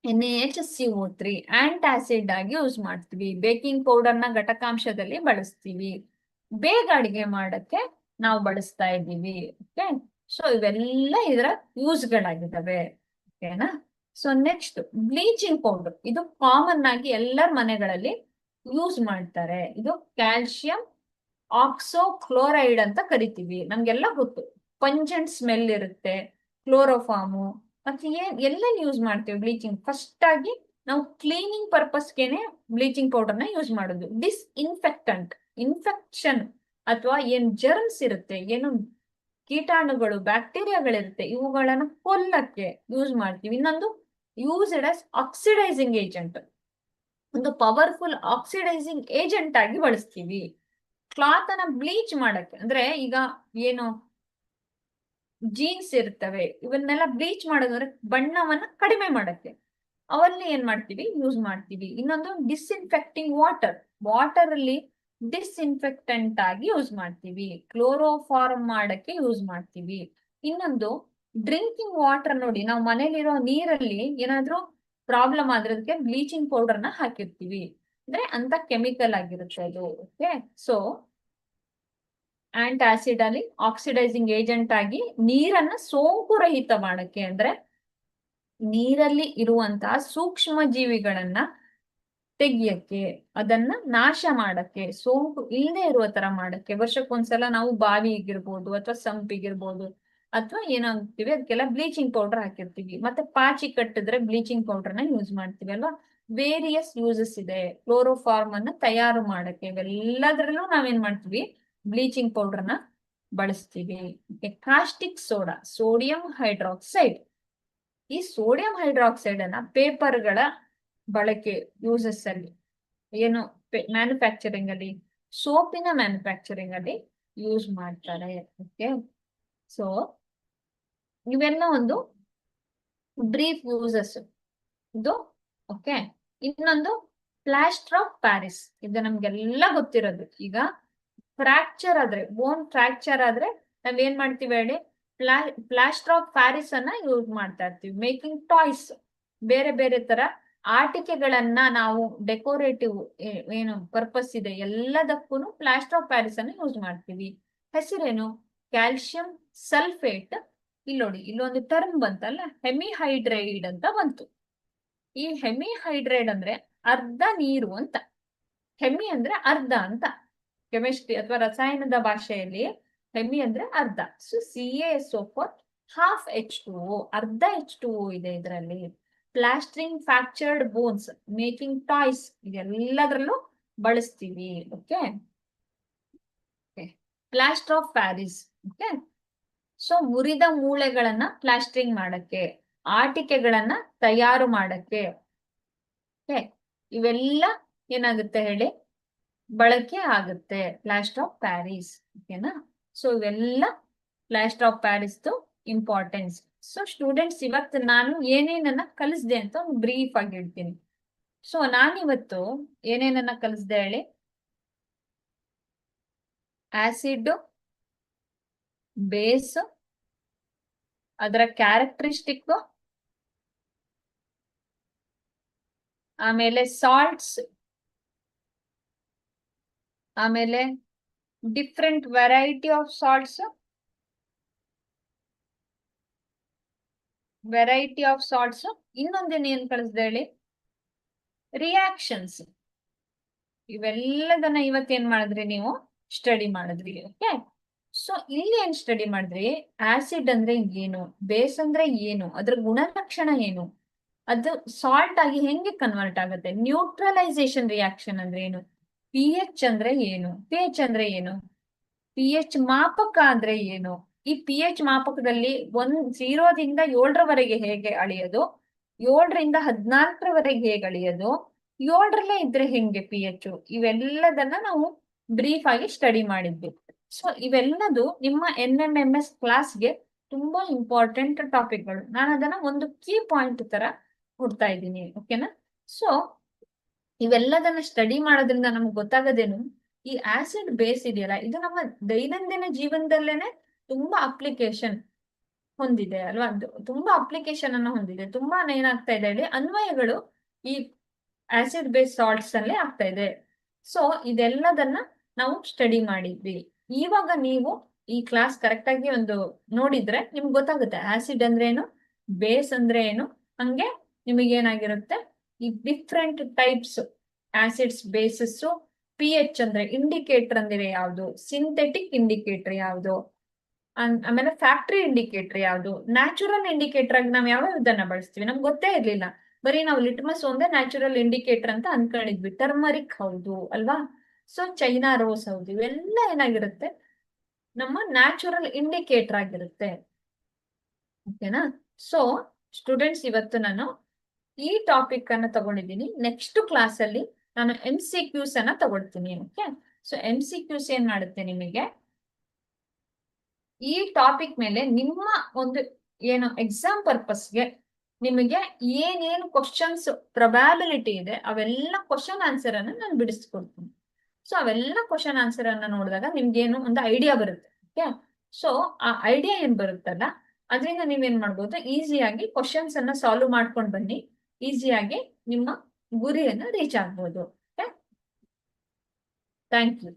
NaHCO3 ಆಂಟ್ ಆಸಿಡ್ ಆಗಿ ಯೂಸ್ ಮಾಡ್ತೀವಿ. ಬೇಕಿಂಗ್ ಪೌಡರ್ನ ಘಟಕಾಂಶದಲ್ಲಿ ಬಳಸ್ತೀವಿ. ಬೇಗ ಅಡಿಗೆ ಮಾಡಕ್ಕೆ ನಾವು ಬಳಸ್ತಾ ಇದ್ದೀವಿ. ಓಕೆ, ಸೊ ಇವೆಲ್ಲ ಇದರ ಯೂಸ್ಗಳಾಗಿದ್ದಾವೆ. ಓಕೆನಾ? So next bleaching powder. ಇದು ಕಾಮನ್ ಆಗಿ ಎಲ್ಲರ ಮನೆಗಳಲ್ಲಿ ಯೂಸ್ ಮಾಡ್ತಾರೆ. ಇದು ಕ್ಯಾಲ್ಸಿಯಂ ಆಕ್ಸೋಕ್ಲೋರೈಡ್ ಅಂತ ಕರಿತೀವಿ. ನಮ್ಗೆಲ್ಲ ಗೊತ್ತು, ಪಂಜೆಂಟ್ ಸ್ಮೆಲ್ ಇರುತ್ತೆ, ಕ್ಲೋರೋಫಾರ್ಮು. ಮತ್ತೆ ಎಲ್ಲೆಲ್ಲಿ ಯೂಸ್ ಮಾಡ್ತೀವಿ ಬ್ಲೀಚಿಂಗ್? ಫಸ್ಟ್ ಆಗಿ ನಾವು ಕ್ಲೀನಿಂಗ್ ಪರ್ಪಸ್ಗೆನೆ ಬ್ಲೀಚಿಂಗ್ ಪೌಡರ್ನ ಯೂಸ್ ಮಾಡೋದು. ಡಿಸ್ಇನ್ಫೆಕ್ಟೆಂಟ್, ಇನ್ಫೆಕ್ಷನ್ ಅಥವಾ ಏನ್ ಜರ್ಮ್ಸ್ ಇರುತ್ತೆ, ಏನು ಕೀಟಾಣುಗಳು ಬ್ಯಾಕ್ಟೀರಿಯಾಗಳಿರುತ್ತೆ, ಇವುಗಳನ್ನ ಕೊಲ್ಲಕ್ಕೆ ಯೂಸ್ ಮಾಡ್ತೀವಿ. ಇನ್ನೊಂದು ಯೂಸ್ಡ್ ಆಸ್ ಆಕ್ಸಿಡೈಸಿಂಗ್ ಏಜೆಂಟ್, ಒಂದು ಪವರ್ಫುಲ್ ಆಕ್ಸಿಡೈಸಿಂಗ್ ಏಜೆಂಟ್ ಆಗಿ ಬಳಸ್ತೀವಿ. ಕ್ಲಾತ್ ಅನ್ನ ಬ್ಲೀಚ್ ಮಾಡಕ್ಕೆ, ಅಂದ್ರೆ ಈಗ ಏನು ಜೀನ್ಸ್ ಇರ್ತವೆ, ಇವನ್ನೆಲ್ಲ ಬ್ಲೀಚ್ ಮಾಡೋದಂದ್ರೆ ಬಣ್ಣವನ್ನ ಕಡಿಮೆ ಮಾಡಕ್ಕೆ ಅವಲ್ಲಿ ಏನ್ ಮಾಡ್ತೀವಿ? ಯೂಸ್ ಮಾಡ್ತೀವಿ. ಇನ್ನೊಂದು ಡಿಸ್ಇನ್ಫೆಕ್ಟಿಂಗ್ ವಾಟರ್, ವಾಟರ್ ಅಲ್ಲಿ ಡಿಸ್ಇನ್ಫೆಕ್ಟೆಂಟ್ ಆಗಿ ಯೂಸ್ ಮಾಡ್ತೀವಿ. ಕ್ಲೋರೋಫಾರ್ಮ್ ಮಾಡಕ್ಕೆ ಯೂಸ್ ಮಾಡ್ತೀವಿ. ಇನ್ನೊಂದು ಡ್ರಿಂಕಿಂಗ್ ವಾಟರ್ ನೋಡಿ, ನಾವು ಮನೇಲಿರೋ ನೀರಲ್ಲಿ ಏನಾದ್ರೂ ಪ್ರಾಬ್ಲಮ್ ಆದ್ರೆ ಅದಕ್ಕೆ ಬ್ಲೀಚಿಂಗ್ ಪೌಡರ್ನ ಹಾಕಿರ್ತೀವಿ, ಅಂದ್ರೆ ಅಂತ ಕೆಮಿಕಲ್ ಆಗಿರುತ್ತೆ ಅದು. ಓಕೆ, ಸೊ ಆಂಟ್ ಆಸಿಡ್ ಅಲ್ಲಿ ಆಕ್ಸಿಡೈಸಿಂಗ್ ಏಜೆಂಟ್ ಆಗಿ ನೀರನ್ನ ಸೋಂಕು ರಹಿತ ಮಾಡಕ್ಕೆ, ಅಂದ್ರೆ ನೀರಲ್ಲಿ ಇರುವಂತಹ ಸೂಕ್ಷ್ಮ ಜೀವಿಗಳನ್ನ ತೆಗಿಯಕ್ಕೆ, ಅದನ್ನ ನಾಶ ಮಾಡಕ್ಕೆ, ಸೋಂಕು ಇಲ್ಲದೆ ಇರುವ ತರ ಮಾಡಕ್ಕೆ ವರ್ಷಕ್ಕೊಂದ್ಸಲ ನಾವು ಬಾವಿಗಿರ್ಬೋದು ಅಥವಾ ಸಂಪಿಗಿರ್ಬೋದು ಅಥವಾ ಏನಾಗ್ತೀವಿ ಅದಕ್ಕೆಲ್ಲ ಬ್ಲೀಚಿಂಗ್ ಪೌಡರ್ ಹಾಕಿರ್ತೀವಿ. ಮತ್ತೆ ಪಾಚಿ ಕಟ್ಟಿದ್ರೆ ಬ್ಲೀಚಿಂಗ್ ಪೌಡರ್ನ ಯೂಸ್ ಮಾಡ್ತೀವಿ ಅಲ್ವಾ. ವೇರಿಯಸ್ ಯೂಸಸ್ ಇದೆ. ಕ್ಲೋರೋಫಾರ್ಮ್ ಅನ್ನ ತಯಾರು ಮಾಡಕ್ಕೆ ಇವೆಲ್ಲದ್ರಲ್ಲೂ ನಾವೇನ್ ಮಾಡ್ತೀವಿ, ಬ್ಲೀಚಿಂಗ್ ಪೌಡರ್ನ ಬಳಸ್ತೀವಿ. Caustic soda, sodium hydroxide. ಈ ಸೋಡಿಯಂ ಹೈಡ್ರಾಕ್ಸೈಡ್ ಅನ್ನ ಪೇಪರ್ಗಳ ಬಳಕೆ ಯೂಸಸ್ ಅಲ್ಲಿ, ಏನು ಮ್ಯಾನುಫ್ಯಾಕ್ಚರಿಂಗ್ ಅಲ್ಲಿ, ಸೋಪಿನ ಮ್ಯಾನುಫ್ಯಾಕ್ಚರಿಂಗ್ ಅಲ್ಲಿ ಯೂಸ್ ಮಾಡ್ತಾರೆ. ಓಕೆ, ಸೊ ಇವೆಲ್ಲ ಒಂದು ಬ್ರೀಫ್ ಯೂಸಸ್ ಇದು. ಓಕೆ, ಇನ್ನೊಂದು ಪ್ಲಾಸ್ಟರ್ ಆಫ್ ಪ್ಯಾರಿಸ್. ಇದು ನಮ್ಗೆಲ್ಲ ಗೊತ್ತಿರೋದು. ಈಗ ಫ್ರಾಕ್ಚರ್ ಆದ್ರೆ, ಬೋನ್ ಫ್ರಾಕ್ಚರ್ ಆದ್ರೆ ನಾವೇನ್ ಮಾಡ್ತೀವಿ ಹೇಳಿ, ಪ್ಲಾಸ್ಟರ್ ಆಫ್ ಪ್ಯಾರಿಸ್ ಅನ್ನ ಯೂಸ್ ಮಾಡ್ತಾ ಇರ್ತೀವಿ. ಮೇಕಿಂಗ್ ಟಾಯ್ಸ್, ಬೇರೆ ಬೇರೆ ತರ ಆಟಿಕೆಗಳನ್ನ ನಾವು ಡೆಕೋರೇಟಿವ್ ಏನು ಪರ್ಪಸ್ ಇದೆ ಎಲ್ಲದಕ್ಕೂ ಪ್ಲಾಸ್ಟರ್ ಆಫ್ ಪ್ಯಾರಿಸ್ ಅನ್ನ ಯೂಸ್ ಮಾಡ್ತೀವಿ. ಹೆಸರೇನು? Calcium sulphate. ಇಲ್ಲಿ ನೋಡಿ, ಇಲ್ಲೊಂದು ಟರ್ಮ್ ಬಂತಲ್ಲ, ಹೆಮಿಹೈಡ್ರೈಡ್ ಅಂತ ಬಂತು. ಈ ಹೆಮಿಹೈಡ್ರೈಡ್ ಅಂದ್ರೆ ಅರ್ಧ ನೀರು ಅಂತ. ಹೆಮಿ ಅಂದ್ರೆ ಅರ್ಧ ಅಂತ ಕೆಮಿಸ್ಟ್ರಿ ಅಥವಾ ರಸಾಯನದ ಭಾಷೆಯಲ್ಲಿ. ಹೆಮಿ ಅಂದ್ರೆ ಅರ್ಧ. ಸೊ CaSO4 half H2O, ಅರ್ಧ H2O ಇದೆ ಇದರಲ್ಲಿ. Plastering fractured bones, making toys, ಇದೆಲ್ಲದರಲ್ಲೂ ಬಳಸ್ತೀವಿ. Okay, plaster of Paris. Okay, so ಮುರಿದ ಮೂಳೆಗಳನ್ನ ಪ್ಲಾಸ್ಟರಿಂಗ್ ಮಾಡಕ್ಕೆ, ಆಟಿಕೆಗಳನ್ನ ತಯಾರು ಮಾಡಕ್ಕೆ, ಇವೆಲ್ಲ ಏನಾಗುತ್ತೆ ಹೇಳಿ, ಬಳಕೆ ಆಗುತ್ತೆ ಪ್ಲಾಸ್ಟರ್ ಆಫ್ ಪ್ಯಾರಿಸ್. ಓಕೆನಾ. ಸೊ ಇವೆಲ್ಲ plaster of Paris importance. So students, ಇವತ್ತು ನಾನು ಏನೇನನ್ನ ಕಲಿಸ್ದೆ ಅಂತ ಒಂದು ಬ್ರೀಫ್ ಆಗಿ ಹೇಳ್ತೀನಿ. ಸೊ ನಾನಿವತ್ತು ಏನೇನನ್ನ ಕಲಿಸ್ದೆ ಹೇಳಿ, ಆಸಿಡ್, ಬೇಸ್, ಅದರ ಕ್ಯಾರೆಕ್ಟರಿಸ್ಟಿಕ್, ಆಮೇಲೆ ಸಾಲ್ಟ್ಸ್, ಆಮೇಲೆ ಡಿಫ್ರೆಂಟ್ ವೆರೈಟಿ ಆಫ್ ಸಾಲ್ಟ್ಸ್, ಇನ್ನೊಂದೇನು ಏನ್ ಕಳಿಸ್ದೆ ಹೇಳಿ, ರಿಯಾಕ್ಷನ್ಸ್. ಇವೆಲ್ಲದನ್ನ ಇವತ್ತೇನ್ ಮಾಡಿದ್ರಿ ನೀವು, ಸ್ಟಡಿ ಮಾಡಿದ್ರಿ. ಓಕೆ, ಸೊ ಇಲ್ಲಿ ಏನ್ ಸ್ಟಡಿ ಮಾಡಿದ್ರಿ, ಆಸಿಡ್ ಅಂದ್ರೆ ಏನು, ಬೇಸ್ ಅಂದ್ರೆ ಏನು, ಅದ್ರ ಗುಣಲಕ್ಷಣ ಏನು, ಅದು ಸಾಲ್ಟ್ ಆಗಿ ಹೆಂಗೆ ಕನ್ವರ್ಟ್ ಆಗುತ್ತೆ, ನ್ಯೂಟ್ರಲೈಸೇಷನ್ ರಿಯಾಕ್ಷನ್ ಅಂದ್ರೆ ಏನು, pH ಅಂದ್ರೆ ಏನು, pH ಅಂದ್ರೆ ಏನು, pH ಮಾಪಕ ಅಂದ್ರೆ ಏನು, ಈ pH ಮಾಪಕದಲ್ಲಿ 0ರಿಂದ 7ರವರೆಗೆ ಹೇಗೆ ಅಳೆಯೋದು, 7ರಿಂದ 14ರವರೆಗೆ ಹೇಗೆ ಅಳೆಯೋದು, 7ರಲ್ಲೇ ಇದ್ರೆ ಹೆಂಗೆ pH, ಇವೆಲ್ಲದನ್ನ ನಾವು ಬ್ರೀಫ್ ಆಗಿ ಸ್ಟಡಿ ಮಾಡಿದ್ವಿ. ಸೊ ಇವೆಲ್ಲದು ನಿಮ್ಮ NMMS ಕ್ಲಾಸ್ಗೆ ತುಂಬಾ ಇಂಪಾರ್ಟೆಂಟ್ ಟಾಪಿಕ್ಗಳು. ನಾನು ಅದನ್ನ ಒಂದು ಕೀ ಪಾಯಿಂಟ್ ತರ ಕೊಡ್ತಾ ಇದ್ದೀನಿ. ಓಕೆನಾ. ಸೊ ಇವೆಲ್ಲದನ್ನ ಸ್ಟಡಿ ಮಾಡೋದ್ರಿಂದ ನಮ್ಗೆ ಗೊತ್ತಾಗೋದೇನು, ಈ ಆಸಿಡ್ ಬೇಸ್ ಇದೆಯಲ್ಲ, ಇದು ನಮ್ಮ ದೈನಂದಿನ ಜೀವನದಲ್ಲೇನೆ ತುಂಬಾ ಅಪ್ಲಿಕೇಶನ್ ಹೊಂದಿದೆ ಅಲ್ವಾ. ತುಂಬಾ ಅಪ್ಲಿಕೇಶನ್ ಅನ್ನು ಹೊಂದಿದೆ. ತುಂಬಾ ಏನಾಗ್ತಾ ಇದೆ ಹೇಳಿ, ಅನ್ವಯಗಳು ಈ ಆಸಿಡ್ ಬೇಸ್ ಸಾಲ್ಟ್ಸ್ ಅಲ್ಲೇ ಆಗ್ತಾ ಇದೆ. ಸೊ ಇದೆಲ್ಲದನ್ನ ನಾವು ಸ್ಟಡಿ ಮಾಡಿದ್ವಿ. ಇವಾಗ ನೀವು ಈ ಕ್ಲಾಸ್ ಕರೆಕ್ಟ್ ಆಗಿ ಒಂದು ನೋಡಿದ್ರೆ ನಿಮ್ಗೆ ಗೊತ್ತಾಗುತ್ತೆ ಆಸಿಡ್ ಅಂದ್ರೆ ಏನು, ಬೇಸ್ ಅಂದ್ರೆ ಏನು. ಹಂಗೆ ನಿಮಗೇನಾಗಿರುತ್ತೆ, ಈ different types acids, basis, pH ಅಂದ್ರೆ ಇಂಡಿಕೇಟರ್ ಅಂದ್ರೆ ಯಾವುದು, ಸಿಂಥೆಟಿಕ್ ಇಂಡಿಕೇಟರ್ ಯಾವುದು, ಆಮೇಲೆ ಫ್ಯಾಕ್ಟರಿ ಇಂಡಿಕೇಟರ್ ಯಾವುದು, ನ್ಯಾಚುರಲ್ ಇಂಡಿಕೇಟರ್ ಆಗಿ ನಾವು ಯಾವ ಇದನ್ನ ಬಳಸ್ತೀವಿ, ನಮ್ಗೆ ಗೊತ್ತೇ ಇರ್ಲಿಲ್ಲ. ಬರೀ ನಾವು ಲಿಟ್ಮಸ್ ಒಂದೇ ನ್ಯಾಚುರಲ್ ಇಂಡಿಕೇಟರ್ ಅಂತ ಅನ್ಕೊಂಡಿದ್ವಿ. ಟರ್ಮರಿಕ್ ಹೌದು ಅಲ್ವಾ, ಸೊ ಚೈನಾ ರೋಸ್ ಹೌದು, ಇವೆಲ್ಲ ಏನಾಗಿರುತ್ತೆ, ನಮ್ಮ ನ್ಯಾಚುರಲ್ ಇಂಡಿಕೇಟರ್ ಆಗಿರುತ್ತೆ. ಓಕೆನಾ. ಸೊ ಸ್ಟೂಡೆಂಟ್ಸ್, ಇವತ್ತು ನಾನು ಈ ಟಾಪಿಕ್ ಅನ್ನ ತಗೊಂಡಿದ್ದೀನಿ. ನೆಕ್ಸ್ಟ್ ಕ್ಲಾಸ್ ಅಲ್ಲಿ ನಾನು MCQs ಅನ್ನ ತಗೊಳ್ತೀನಿ. ಓಕೆ, ಸೊ MCQs ಏನ್ ಮಾಡುತ್ತೆ, ನಿಮಗೆ ಈ ಟಾಪಿಕ್ ಮೇಲೆ ನಿಮ್ಮ ಒಂದು ಏನು ಎಕ್ಸಾಮ್ ಪರ್ಪಸ್ಗೆ ನಿಮಗೆ ಏನೇನು ಕ್ವಶನ್ಸ್ ಪ್ರೊಬ್ಯಾಬಿಲಿಟಿ ಇದೆ, ಅವೆಲ್ಲ ಕ್ವಶನ್ ಆನ್ಸರ್ ಅನ್ನ ನಾನು ಬಿಡಿಸ್ಕೊಡ್ತೀನಿ. ಸೊ ಅವೆಲ್ಲ ಕ್ವಶನ್ ಆನ್ಸರ್ ಅನ್ನ ನೋಡಿದಾಗ ನಿಮ್ಗೇನು ಒಂದು ಐಡಿಯಾ ಬರುತ್ತೆ. ಓಕೆ, ಸೊ ಆ ಐಡಿಯಾ ಏನ್ ಬರುತ್ತಲ್ಲ, ಅದರಿಂದ ನೀವೇನ್ ಮಾಡ್ಬೋದು, ಈಸಿಯಾಗಿ ಕ್ವಶನ್ಸ್ ಅನ್ನ ಸಾಲ್ವ್ ಮಾಡ್ಕೊಂಡು ಬನ್ನಿ. ಈಸಿಯಾಗಿ ನಿಮ್ಮ ಗುರಿಯನ್ನ ರೀಚ್ ಆಗ್ಬೋದು. Okay, thank you.